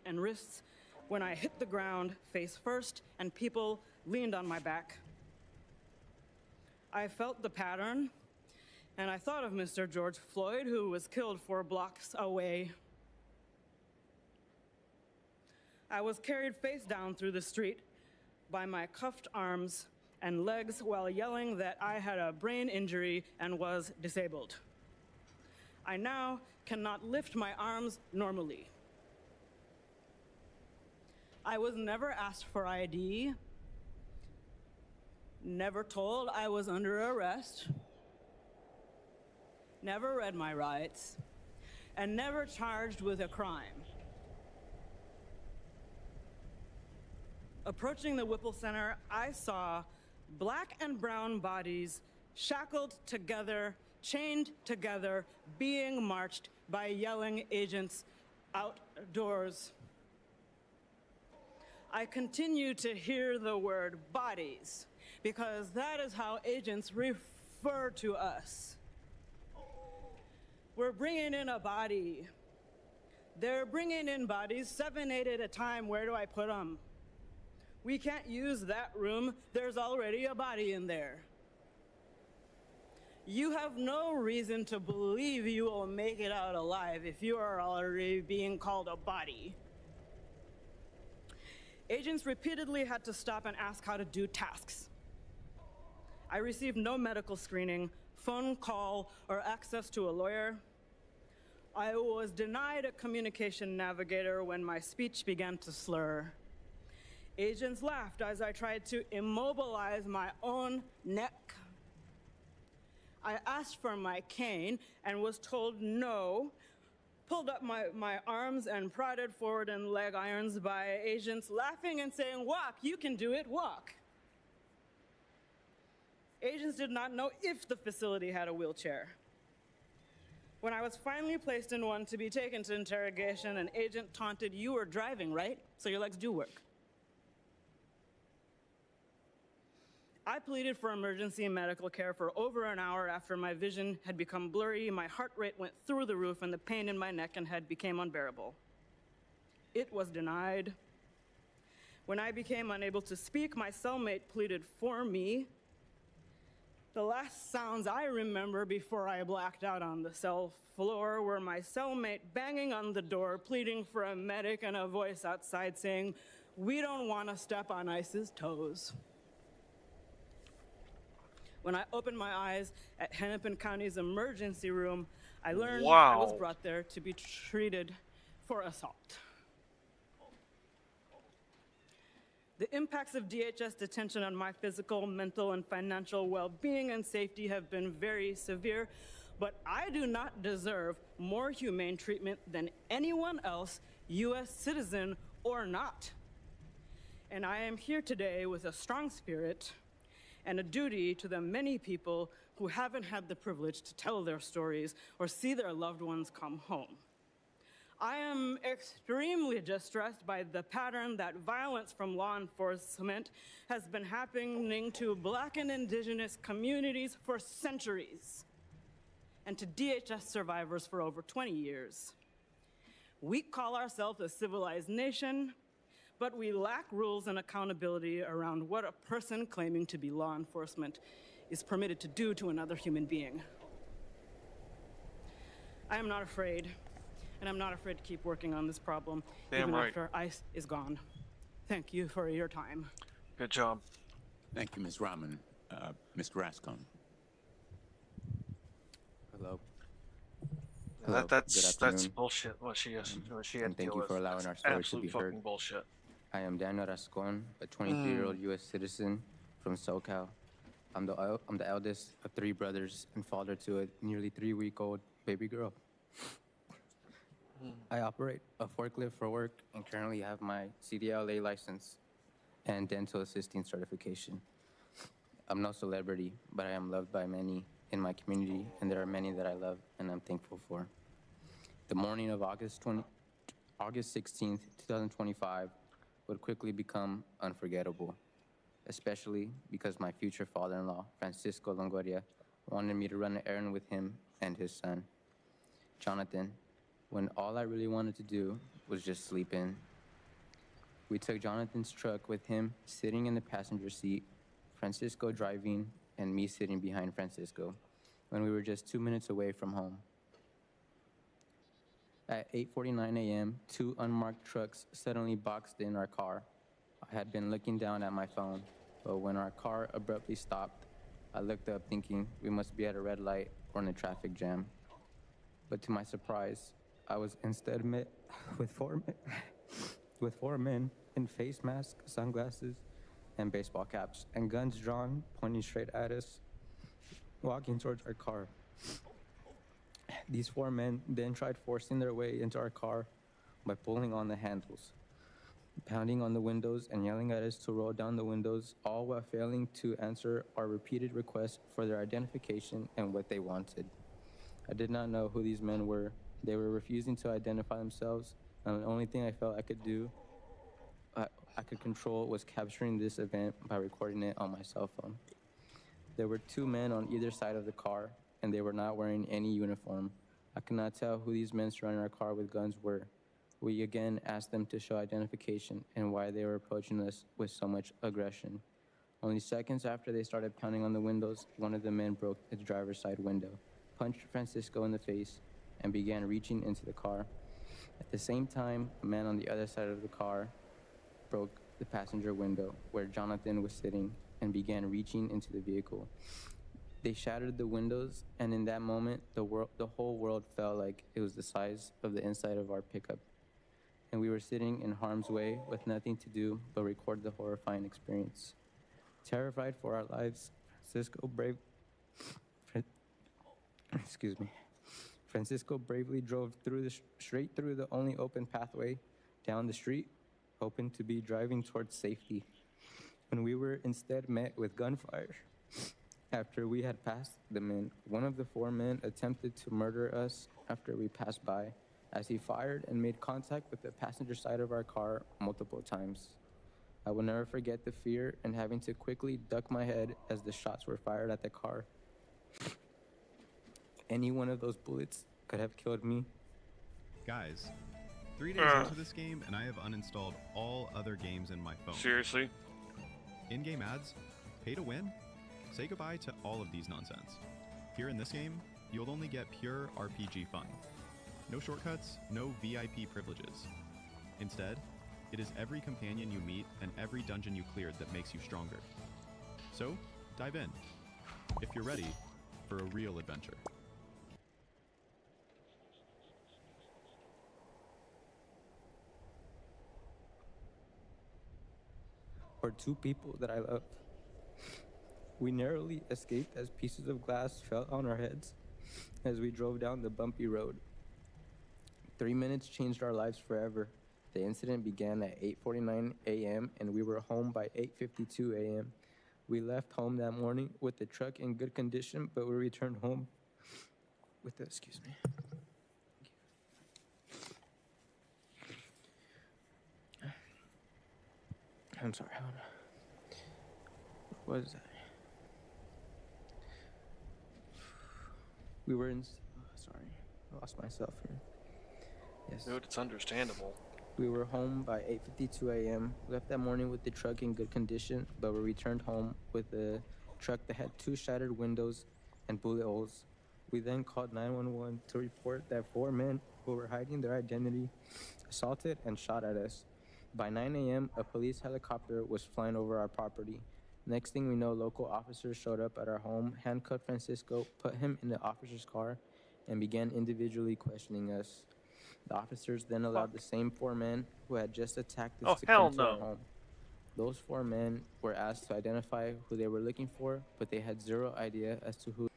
and wrists when I hit the ground face first and people leaned on my back. I felt the pattern, and I thought of Mr. George Floyd, who was killed 4 blocks away. I was carried face down through the street by my cuffed arms and legs while yelling that I had a brain injury and was disabled. I now cannot lift my arms normally. I was never asked for ID, never told I was under arrest, never read my rights, and never charged with a crime. Approaching the Whipple Center, I saw black and brown bodies shackled together, chained together, being marched by yelling agents outdoors. I continue to hear the word bodies because that is how agents refer to us. We're bringing in a body. They're bringing in bodies, 7, 8 at a time. Where do I put them? We can't use that room. There's already a body in there. You have no reason to believe you will make it out alive if you are already being called a body. Agents repeatedly had to stop and ask how to do tasks. I received no medical screening, phone call, or access to a lawyer. I was denied a communication navigator when my speech began to slur. Agents laughed as I tried to immobilize my own neck. I asked for my cane and was told no, pulled up my arms and prodded forward in leg irons by agents laughing and saying, "Walk, you can do it, walk." Agents did not know if the facility had a wheelchair. When I was finally placed in one to be taken to interrogation, an agent taunted, "You were driving, right? So your legs do work." I pleaded for emergency medical care for over an hour after my vision had become blurry, my heart rate went through the roof, and the pain in my neck and head became unbearable. It was denied. When I became unable to speak, my cellmate pleaded for me. The last sounds I remember before I blacked out on the cell floor were my cellmate banging on the door, pleading for a medic, and a voice outside saying, "We don't want to step on ICE's toes." When I opened my eyes at Hennepin County's emergency room, I learned I was brought there to be treated for assault. The impacts of DHS detention on my physical, mental, and financial well-being and safety have been very severe, but I do not deserve more humane treatment than anyone else, U.S. citizen or not. And I am here today with a strong spirit and a duty to the many people who haven't had the privilege to tell their stories or see their loved ones come home. I am extremely distressed by the pattern that violence from law enforcement has been happening to Black and Indigenous communities for centuries, and to DHS survivors for over 20 years. We call ourselves a civilized nation, but we lack rules and accountability around what a person claiming to be law enforcement is permitted to do to another human being. I am not afraid, and I'm not afraid to keep working on this problem, even after ICE is gone. Thank you for your time. Good job. Thank you, Ms. Rahman. Mr. Rascon. Hello. That's bullshit. What she has, what she had And to thank deal you with. for allowing That's our story to absolute be fucking heard. bullshit. I am Daniel Rascon, a 23-year-old U.S. citizen from SoCal. I'm the eldest of 3 brothers and father to a nearly 3-week-old baby girl. I operate a forklift for work and currently have my CDLA license and dental assisting certification. I'm no celebrity, but I am loved by many in my community, and there are many that I love and I'm thankful for. The morning of August 16th, 2025 would quickly become unforgettable, especially because my future father-in-law, Francisco Longoria, wanted me to run an errand with him and his son, Jonathan, when all I really wanted to do was just sleep in. We took Jonathan's truck with him sitting in the passenger seat, Francisco driving, and me sitting behind Francisco, when we were just 2 minutes away from home. At 8:49 a.m., 2 unmarked trucks suddenly boxed in our car. I had been looking down at my phone, but when our car abruptly stopped, I looked up thinking we must be at a red light or in a traffic jam. But to my surprise, I was instead met with four men in face masks, sunglasses, and baseball caps, and guns drawn, pointing straight at us, walking towards our car. These 4 men then tried forcing their way into our car by pulling on the handles, pounding on the windows and yelling at us to roll down the windows, all while failing to answer our repeated requests for their identification and what they wanted. I did not know who these men were. They were refusing to identify themselves, and the only thing I felt I could do I could control was capturing this event by recording it on my cell phone. There were 2 men on either side of the car, and they were not wearing any uniform. I could not tell who these men surrounding our car with guns were. We again asked them to show identification and why they were approaching us with so much aggression. Only seconds after they started pounding on the windows, one of the men broke the driver's side window, punched Francisco in the face, and began reaching into the car. At the same time, a man on the other side of the car broke the passenger window where Jonathan was sitting and began reaching into the vehicle. They shattered the windows, and in that moment, the whole world felt like it was the size of the inside of our pickup. And we were sitting in harm's way with nothing to do but record the horrifying experience. Terrified for our lives, Francisco bravely drove straight through the only open pathway down the street, hoping to be driving towards safety, when we were instead met with gunfire. After we had passed the men, one of the 4 men attempted to murder us after we passed by, as he fired and made contact with the passenger side of our car multiple times. I will never forget the fear and having to quickly duck my head as the shots were fired at the car. Any one of those bullets could have killed me. Guys, 3 days into this game and I have uninstalled all other games in my phone. Seriously? In-game ads, pay to win, say goodbye to all of these nonsense. Here in this game, you'll only get pure RPG fun. No shortcuts, no VIP privileges. Instead, it is every companion you meet and every dungeon you cleared that makes you stronger. So, dive in, if you're ready for a real adventure. For 2 people that I love. We narrowly escaped as pieces of glass fell on our heads as we drove down the bumpy road. 3 minutes changed our lives forever. The incident began at 8:49 a.m. and we were home by 8:52 a.m. We left home that morning with the truck in good condition, but we returned home with the, I'm sorry, hold on. What is that? We were in, sorry, I lost myself here. Yes. Dude, it's understandable. We were home by 8:52 a.m. Left that morning with the truck in good condition, but we returned home with a truck that had 2 shattered windows and bullet holes. We then called 911 to report that 4 men who were hiding their identity assaulted and shot at us. By 9 a.m., a police helicopter was flying over our property. Next thing we know, local officers showed up at our home, handcuffed Francisco, put him in the officer's car, and began individually questioning us. The officers then allowed the same 4 men who had just attacked us to come to our home. Those 4 men were asked to identify who they were looking for, but they had zero idea as to who.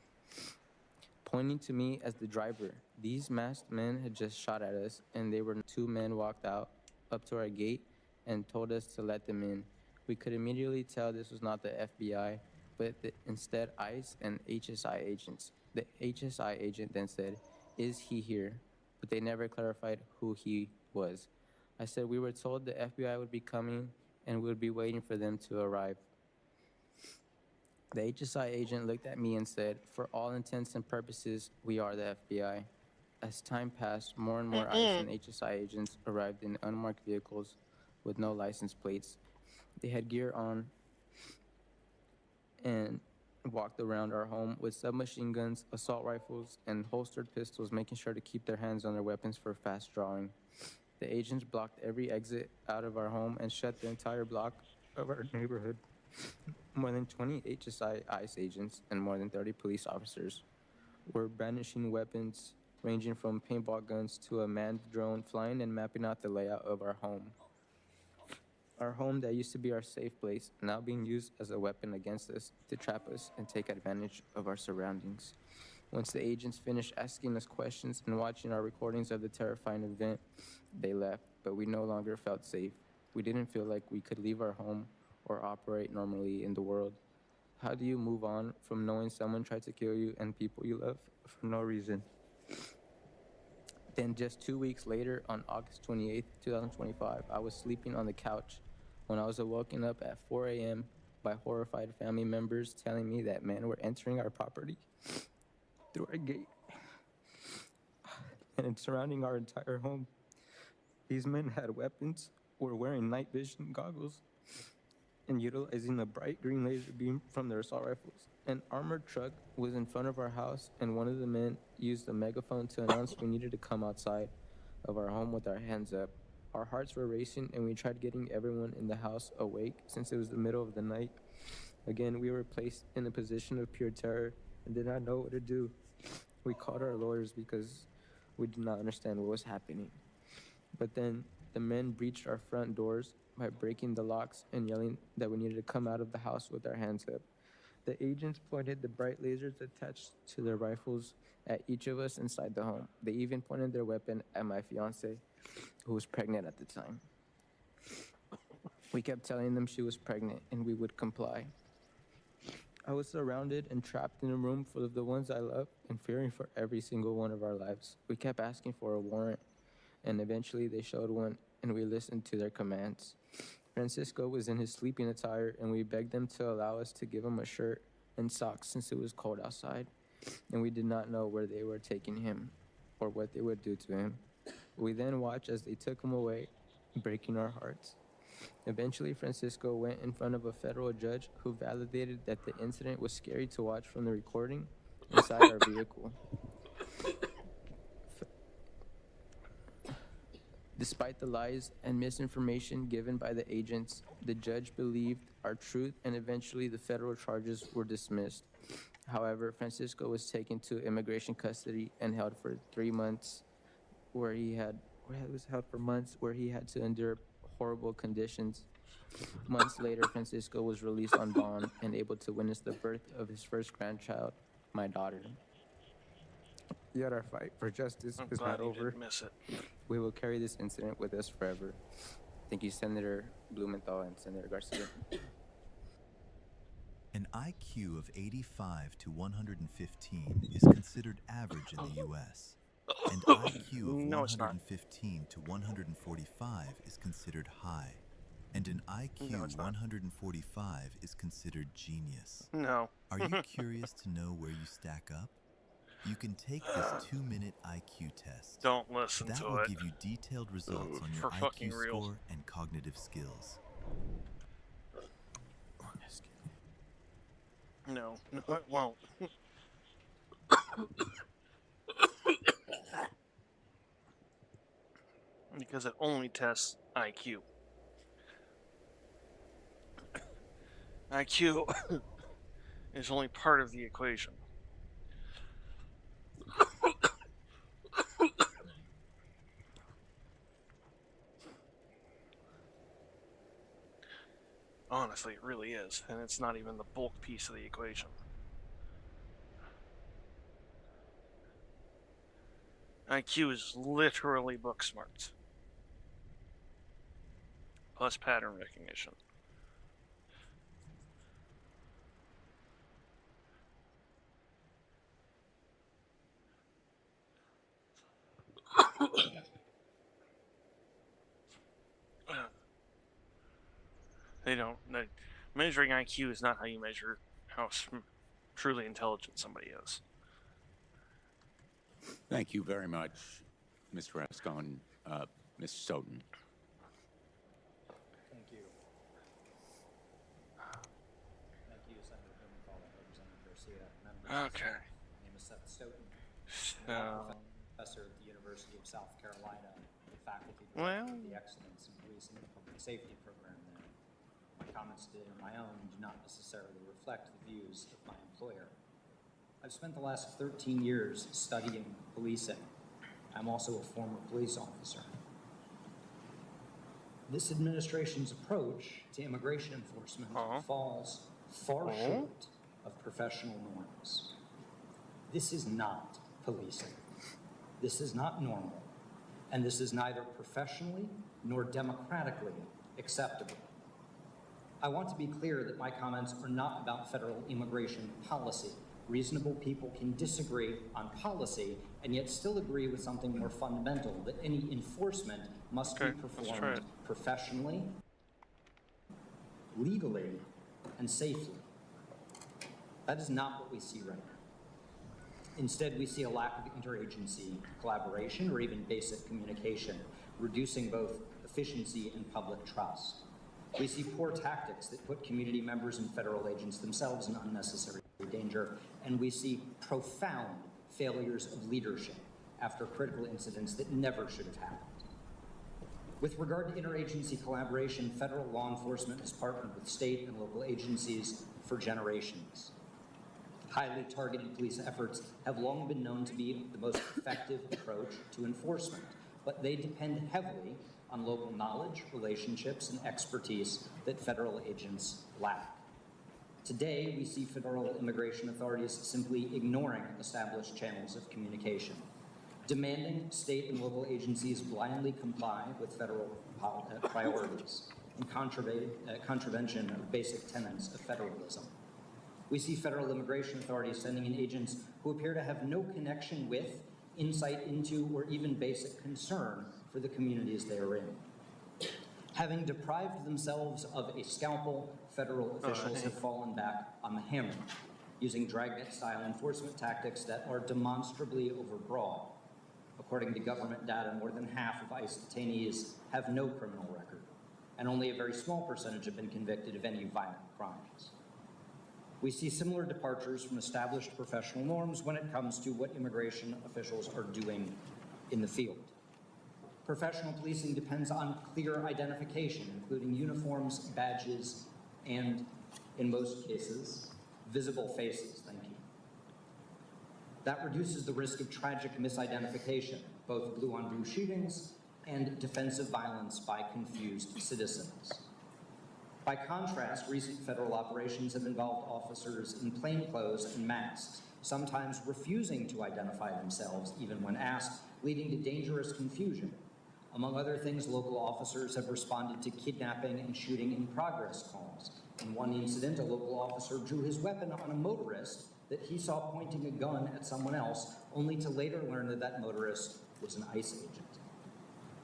Pointing to me as the driver, these masked men had just shot at us, and 2 men walked out up to our gate and told us to let them in. We could immediately tell this was not the FBI, but instead ICE and HSI agents. The HSI agent then said, "Is he here?" But they never clarified who he was. I said we were told the FBI would be coming and we would be waiting for them to arrive. The HSI agent looked at me and said, "For all intents and purposes, we are the FBI." As time passed, more and more ICE and HSI agents arrived in unmarked vehicles with no license plates. They had gear on and walked around our home with submachine guns, assault rifles, and holstered pistols, making sure to keep their hands on their weapons for fast drawing. The agents blocked every exit out of our home and shut the entire block of our neighborhood. More than 20 HSI ICE agents and more than 30 police officers were brandishing weapons ranging from paintball guns to a manned drone, flying and mapping out the layout of our home. Our home that used to be our safe place, now being used as a weapon against us to trap us and take advantage of our surroundings. Once the agents finished asking us questions and watching our recordings of the terrifying event, they left, but we no longer felt safe. We didn't feel like we could leave our home or operate normally in the world. How do you move on from knowing someone tried to kill you and people you love for no reason? Then just 2 weeks later, on August 28th, 2025, I was sleeping on the couch when I was woken up at 4 a.m. by horrified family members telling me that men were entering our property through our gate and surrounding our entire home. These men had weapons, were wearing night vision goggles, and utilizing a bright green laser beam from their assault rifles. An armored truck was in front of our house, and one of the men used a megaphone to announce we needed to come outside of our home with our hands up. Our hearts were racing, and we tried getting everyone in the house awake since it was the middle of the night. Again, we were placed in a position of pure terror and did not know what to do. We called our lawyers because we did not understand what was happening. But then the men breached our front doors by breaking the locks and yelling that we needed to come out of the house with our hands up. The agents pointed the bright lasers attached to their rifles at each of us inside the home. They even pointed their weapon at my fiance, who was pregnant at the time. We kept telling them she was pregnant and we would comply. I was surrounded and trapped in a room full of the ones I love and fearing for every single one of our lives. We kept asking for a warrant, and eventually they showed one, and we listened to their commands. Francisco was in his sleeping attire, and we begged them to allow us to give him a shirt and socks since it was cold outside, and we did not know where they were taking him or what they would do to him. We then watched as they took him away, breaking our hearts. Eventually, Francisco went in front of a federal judge who validated that the incident was scary to watch from the recording inside our vehicle. Despite the lies and misinformation given by the agents, the judge believed our truth, and eventually the federal charges were dismissed. However, Francisco was taken to immigration custody and held for 3 months, where he had to endure horrible conditions. Months later, Francisco was released on bond and able to witness the birth of his first grandchild, my daughter. Yet our fight for justice is not over. Miss it. We will carry this incident with us forever. Thank you, Senator Blumenthal and Senator Garcia. An IQ of 85 to 115 is considered average in the U.S. An IQ of 115 to 145 is considered high. And an IQ 145 is considered genius. No. Are you curious to know where you stack up? You can take this 2-minute IQ test. Don't listen that to will it. give you detailed results on your IQ score and cognitive skills. No, it won't. Because it only tests IQ. IQ is only part of the equation. Honestly, it really is, and it's not even the bulk piece of the equation. IQ is literally book smarts, plus pattern recognition. Measuring IQ is not how you measure how truly intelligent somebody is. Thank you very much, Mr. Rascon. Ms. Soden. Thank you. Thank you, Senator Blumenthal and Representative Garcia. Okay. My name is Seth Stoughton. So, I'm a professor at the University of South Carolina, the faculty director of the Excellence in Policing and Public Safety program there. My comments today are my own and do not necessarily reflect the views of my employer. I've spent the last 13 years studying policing. I'm also a former police officer. This administration's approach to immigration enforcement falls far short of professional norms. This is not policing. This is not normal. And this is neither professionally nor democratically acceptable. I want to be clear that my comments are not about federal immigration policy. Reasonable people can disagree on policy and yet still agree with something more fundamental, that any enforcement must be performed professionally. legally, and safely. That is not what we see right now. Instead, we see a lack of interagency collaboration or even basic communication, reducing both efficiency and public trust. We see poor tactics that put community members and federal agents themselves in unnecessary danger, and we see profound failures of leadership after critical incidents that never should have happened. With regard to interagency collaboration, federal law enforcement has partnered with state and local agencies for generations. Highly targeted police efforts have long been known to be the most effective approach to enforcement, but they depend heavily on local knowledge, relationships, and expertise that federal agents lack. Today, we see federal immigration authorities simply ignoring established channels of communication, demanding state and local agencies blindly comply with federal priorities in contravention of basic tenets of federalism. We see federal immigration authorities sending in agents who appear to have no connection with, insight into, or even basic concern for the communities they are in. Having deprived themselves of a scalpel, federal officials have fallen back on the hammer, using dragnet-style enforcement tactics that are demonstrably overbroad. According to government data, more than half of ICE detainees have no criminal record, and only a very small percentage have been convicted of any violent crimes. We see similar departures from established professional norms when it comes to what immigration officials are doing in the field. Professional policing depends on clear identification, including uniforms, badges, and, in most cases, visible faces. Thank you. That reduces the risk of tragic misidentification, both blue-on-blue shootings and defensive violence by confused citizens. By contrast, recent federal operations have involved officers in plainclothes and masks, sometimes refusing to identify themselves even when asked, leading to dangerous confusion. Among other things, local officers have responded to kidnapping and shooting in progress calls. In one incident, a local officer drew his weapon on a motorist that he saw pointing a gun at someone else, only to later learn that that motorist was an ICE agent.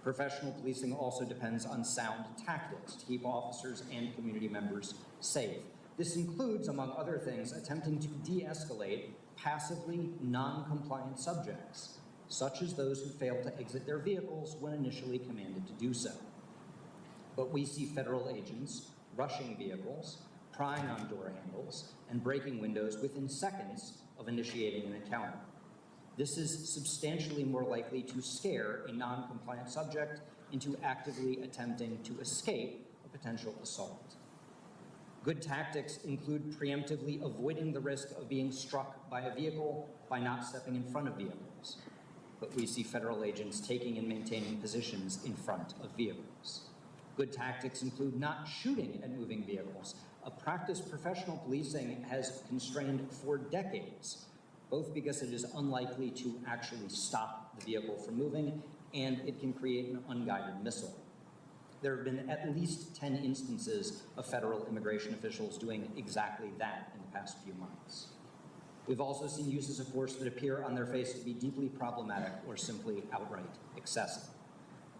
Professional policing also depends on sound tactics to keep officers and community members safe. This includes, among other things, attempting to de-escalate passively non-compliant subjects, such as those who fail to exit their vehicles when initially commanded to do so. But we see federal agents rushing vehicles, prying on door handles, and breaking windows within seconds of initiating an encounter. This is substantially more likely to scare a non-compliant subject into actively attempting to escape a potential assault. Good tactics include preemptively avoiding the risk of being struck by a vehicle by not stepping in front of vehicles. But we see federal agents taking and maintaining positions in front of vehicles. Good tactics include not shooting at moving vehicles, a practice professional policing has constrained for decades, both because it is unlikely to actually stop the vehicle from moving and it can create an unguided missile. There have been at least 10 instances of federal immigration officials doing exactly that in the past few months. We've also seen uses of force that appear on their face to be deeply problematic or simply outright excessive.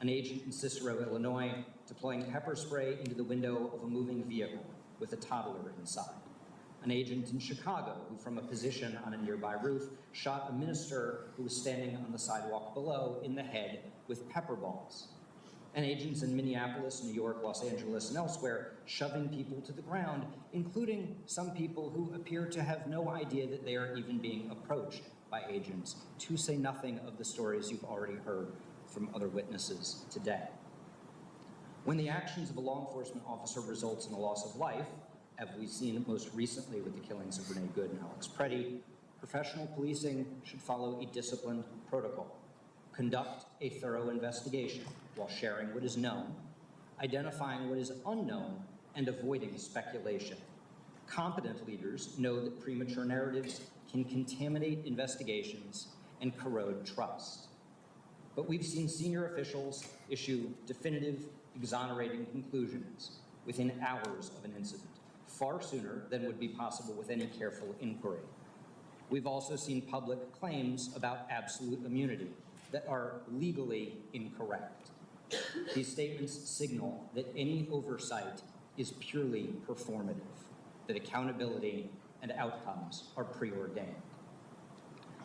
An agent in Cicero, Illinois, deploying pepper spray into the window of a moving vehicle with a toddler inside. An agent in Chicago who, from a position on a nearby roof, shot a minister who was standing on the sidewalk below in the head with pepper balls. And agents in Minneapolis, New York, Los Angeles, and elsewhere shoving people to the ground, including some people who appear to have no idea that they are even being approached by agents, to say nothing of the stories you've already heard from other witnesses today. When the actions of a law enforcement officer results in a loss of life, as we've seen most recently with the killings of Renee Good and Alex Preddy, professional policing should follow a disciplined protocol. Conduct a thorough investigation while sharing what is known, identifying what is unknown, and avoiding speculation. Competent leaders know that premature narratives can contaminate investigations and corrode trust. But we've seen senior officials issue definitive, exonerating conclusions within hours of an incident, far sooner than would be possible with any careful inquiry. We've also seen public claims about absolute immunity that are legally incorrect. These statements signal that any oversight is purely performative, that accountability and outcomes are preordained.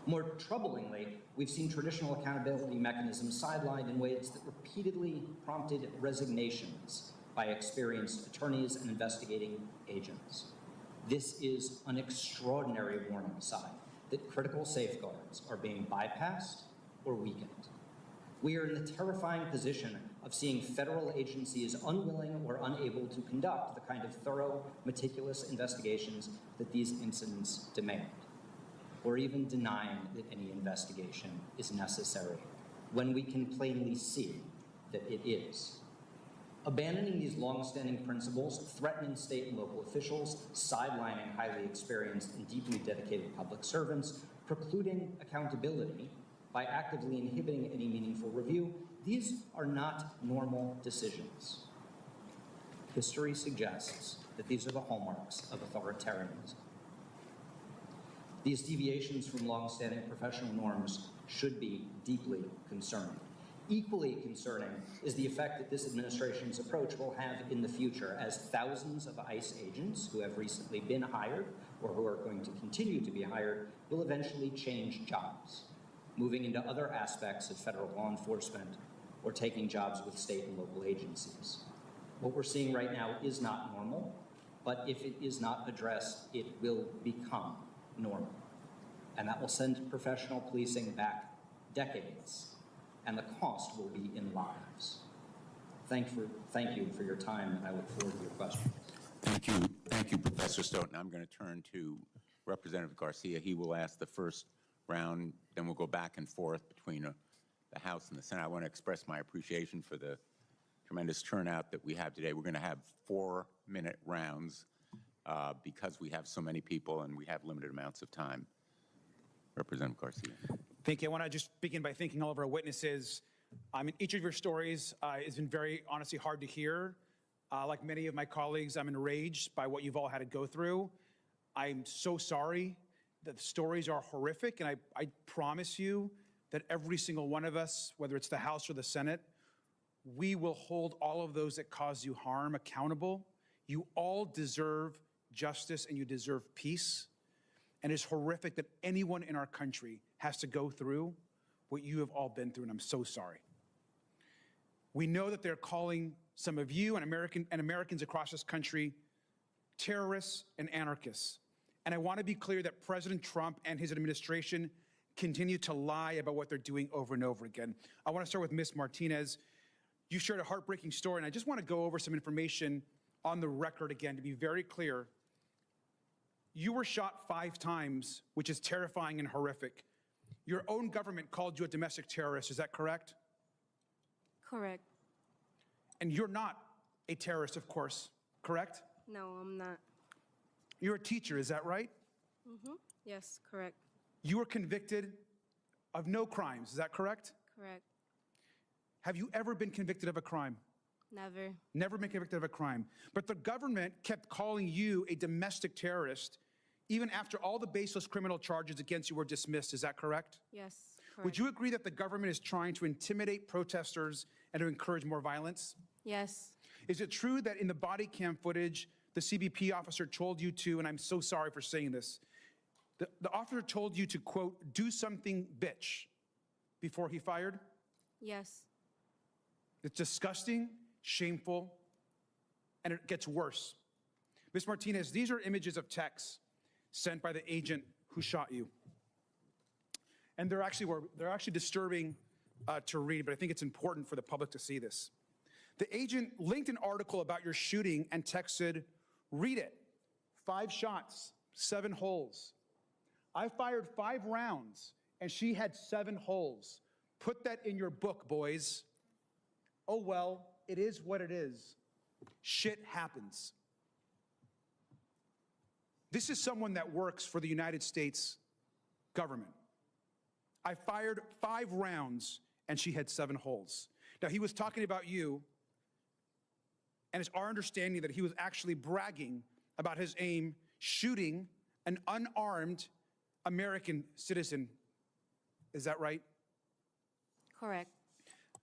More troublingly, we've seen traditional accountability mechanisms sidelined in ways that repeatedly prompted resignations by experienced attorneys and investigating agents. This is an extraordinary warning sign that critical safeguards are being bypassed or weakened. We are in the terrifying position of seeing federal agencies unwilling or unable to conduct the kind of thorough, meticulous investigations that these incidents demand, or even denying that any investigation is necessary when we can plainly see that it is. Abandoning these long-standing principles, threatening state and local officials, sidelining highly experienced and deeply dedicated public servants, precluding accountability by actively inhibiting any meaningful review, these are not normal decisions. History suggests that these are the hallmarks of authoritarianism. These deviations from long-standing professional norms should be deeply concerning. Equally concerning is the effect that this administration's approach will have in the future as thousands of ICE agents who have recently been hired or who are going to continue to be hired will eventually change jobs, moving into other aspects of federal law enforcement or taking jobs with state and local agencies. What we're seeing right now is not normal, but if it is not addressed, it will become normal. And that will send professional policing back decades, and the cost will be in lives. Thank you for your time, and I look forward to your questions. Thank you, Professor Stoughton. I'm going to turn to Representative Garcia. He will ask the first round, then we'll go back and forth between the House and the Senate. I want to express my appreciation for the tremendous turnout that we have today. We're going to have 4-minute rounds because we have so many people and we have limited amounts of time. Representative Garcia. Thank you. I want to just begin by thanking all of our witnesses. Each of your stories has been very, honestly, hard to hear. Like many of my colleagues, I'm enraged by what you've all had to go through. I'm so sorry that the stories are horrific, and I promise you that every single one of us, whether it's the House or the Senate, we will hold all of those that cause you harm accountable. You all deserve justice and you deserve peace. And it's horrific that anyone in our country has to go through what you have all been through, and I'm so sorry. We know that they're calling some of you and Americans across this country terrorists and anarchists. And I want to be clear that President Trump and his administration continue to lie about what they're doing over and over again. I want to start with Ms. Martinez. You shared a heartbreaking story, and I just want to go over some information on the record again to be very clear. You were shot 5 times, which is terrifying and horrific. Your own government called you a domestic terrorist, is that correct? Correct. And you're not a terrorist, of course, correct? No, I'm not. You're a teacher, is that right? Mm-hmm. Yes, correct. You were convicted of no crimes, is that correct? Correct. Have you ever been convicted of a crime? Never. Never been convicted of a crime. But the government kept calling you a domestic terrorist even after all the baseless criminal charges against you were dismissed, is that correct? Yes, correct. Would you agree that the government is trying to intimidate protesters and to encourage more violence? Yes. Is it true that in the body cam footage, the CBP officer told you to, and I'm so sorry for saying this, the officer told you to, quote, do something, bitch, before he fired? Yes. It's disgusting, shameful, and it gets worse. Ms. Martinez, these are images of texts sent by the agent who shot you. And they're actually disturbing to read, but I think it's important for the public to see this. The agent linked an article about your shooting and texted, read it, 5 shots, 7 holes. I fired 5 rounds and she had 7 holes. Put that in your book, boys. Oh well, it is what it is. Shit happens. This is someone that works for the United States government. I fired 5 rounds and she had 7 holes. Now, he was talking about you, and it's our understanding that he was actually bragging about his aim shooting an unarmed American citizen. Is that right? Correct.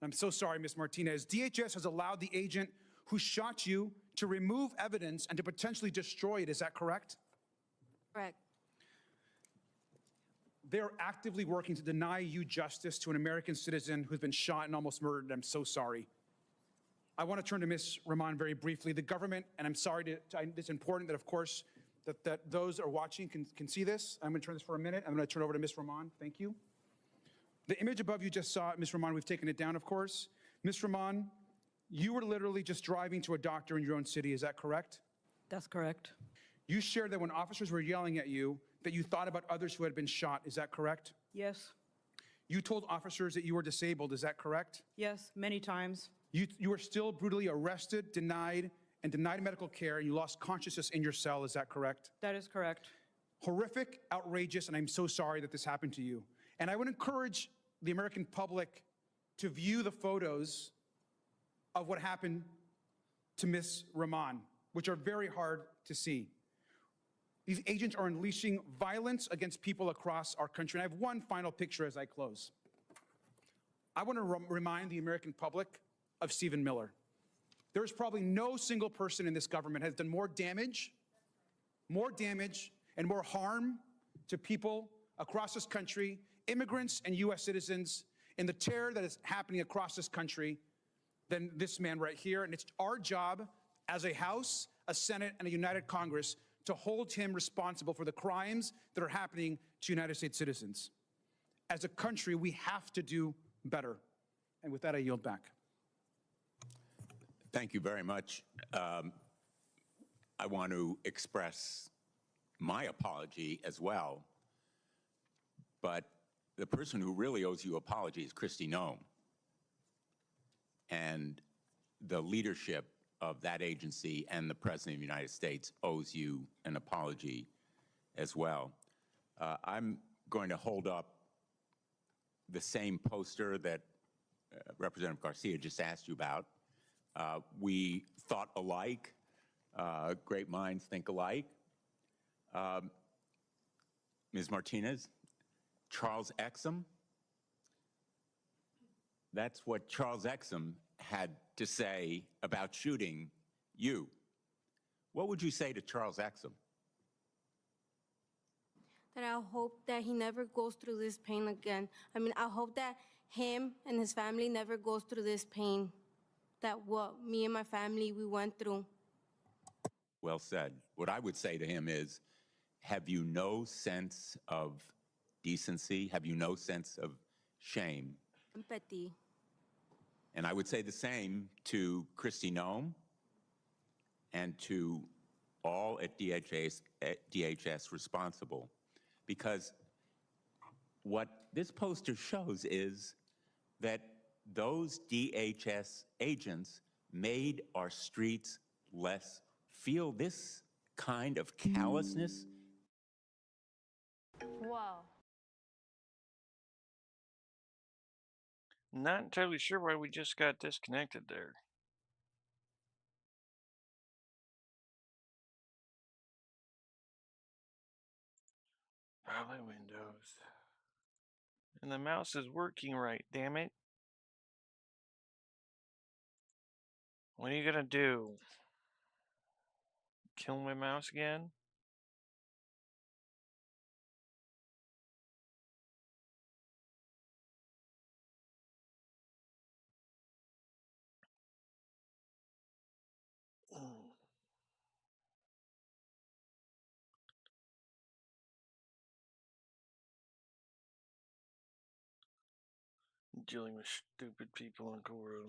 I'm so sorry, Ms. Martinez. DHS has allowed the agent who shot you to remove evidence and to potentially destroy it. Is that correct? Correct. They're actively working to deny you justice to an American citizen who's been shot and almost murdered. I'm so sorry. I want to turn to Ms. Rahman very briefly. The government, and I'm sorry, it's important that, of course, that those are watching can see this. I'm going to turn this for a minute. I'm going to turn over to Ms. Rahman. Thank you. The image above you just saw, Ms. Rahman, we've taken it down, of course. Ms. Rahman, you were literally just driving to a doctor in your own city. Is that correct? That's correct. You shared that when officers were yelling at you, that you thought about others who had been shot. Is that correct? Yes. You told officers that you were disabled. Is that correct? Yes, many times. You were still brutally arrested, denied medical care, and you lost consciousness in your cell. Is that correct? That is correct. Horrific, outrageous, and I'm so sorry that this happened to you. And I would encourage the American public to view the photos of what happened to Ms. Rahman, which are very hard to see. These agents are unleashing violence against people across our country. And I have one final picture as I close. I want to remind the American public of Stephen Miller. There is probably no single person in this government has done more damage and more harm to people across this country, immigrants and U.S. citizens, in the terror that is happening across this country than this man right here. And it's our job as a House, a Senate, and a united Congress to hold him responsible for the crimes that are happening to United States citizens. As a country, we have to do better. And with that, I yield back. Thank you very much. I want to express my apology as well. But the person who really owes you apology is Kristi Noem. And the leadership of that agency and the President of the United States owes you an apology as well. I'm going to hold up the same poster that Representative Garcia just asked you about. We thought alike. Great minds think alike. Ms. Martinez, Charles Exum. That's what Charles Exum had to say about shooting you. What would you say to Charles Exum? That I hope that he never goes through this pain again. I mean, I hope that him and his family never goes through this pain that what me and my family, we went through. Well said. What I would say to him is, have you no sense of decency? Have you no sense of shame? Empathy. And I would say the same to Kristi Noem and to all at DHS responsible. Because what this poster shows is that those DHS agents made our streets less. Feel this kind of callousness? Wow. Not entirely sure why we just got disconnected there. Probably Windows. And the mouse is working right, damn it. What are you gonna do? Kill my mouse again? Dealing with stupid people on Koro.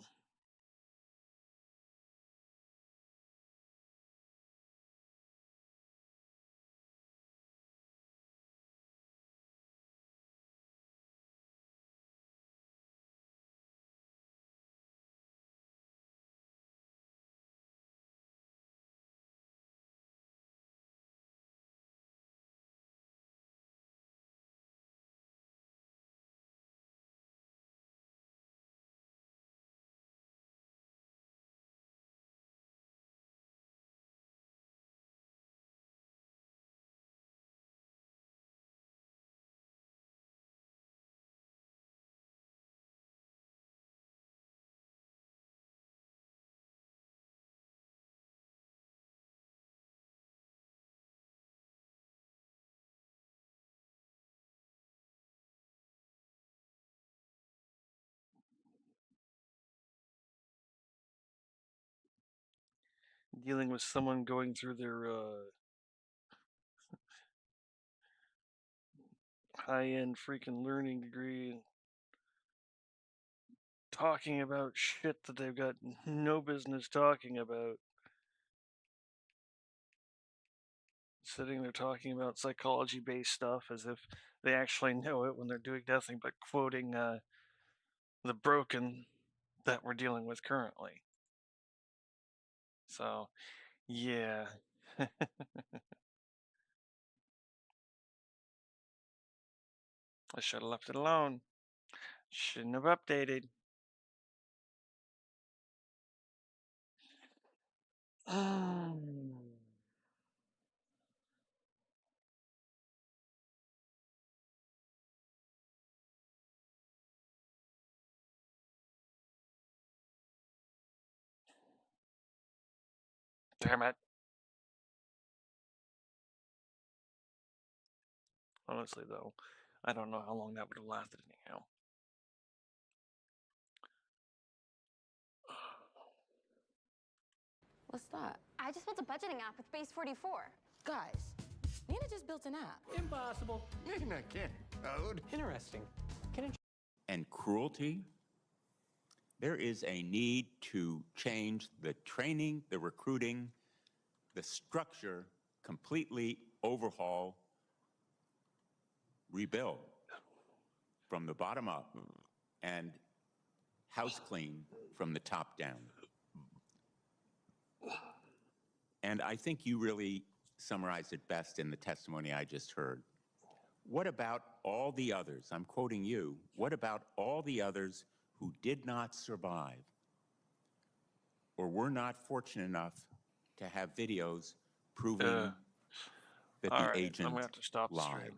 dealing with someone going through their high-end freaking learning degree and talking about shit that they've got no business talking about. Sitting there talking about psychology-based stuff as if they actually know it when they're doing nothing but quoting the broken that we're dealing with currently. So, yeah. I should have left it alone. Shouldn't have updated. Damn it. Honestly, though, I don't know how long that would have lasted anyhow. What's that? I just built a budgeting app with Base 44. Guys, Nina just built an app. Impossible. Nina can't code. Interesting. And cruelty? There is a need to change the training, the recruiting, the structure, completely overhaul, rebuild from the bottom up, and house clean from the top down. And I think you really summarized it best in the testimony I just heard. What about all the others? I'm quoting you. What about all the others who did not survive or were not fortunate enough to have videos proving that the agent I'm gonna have to stop the lied? stream.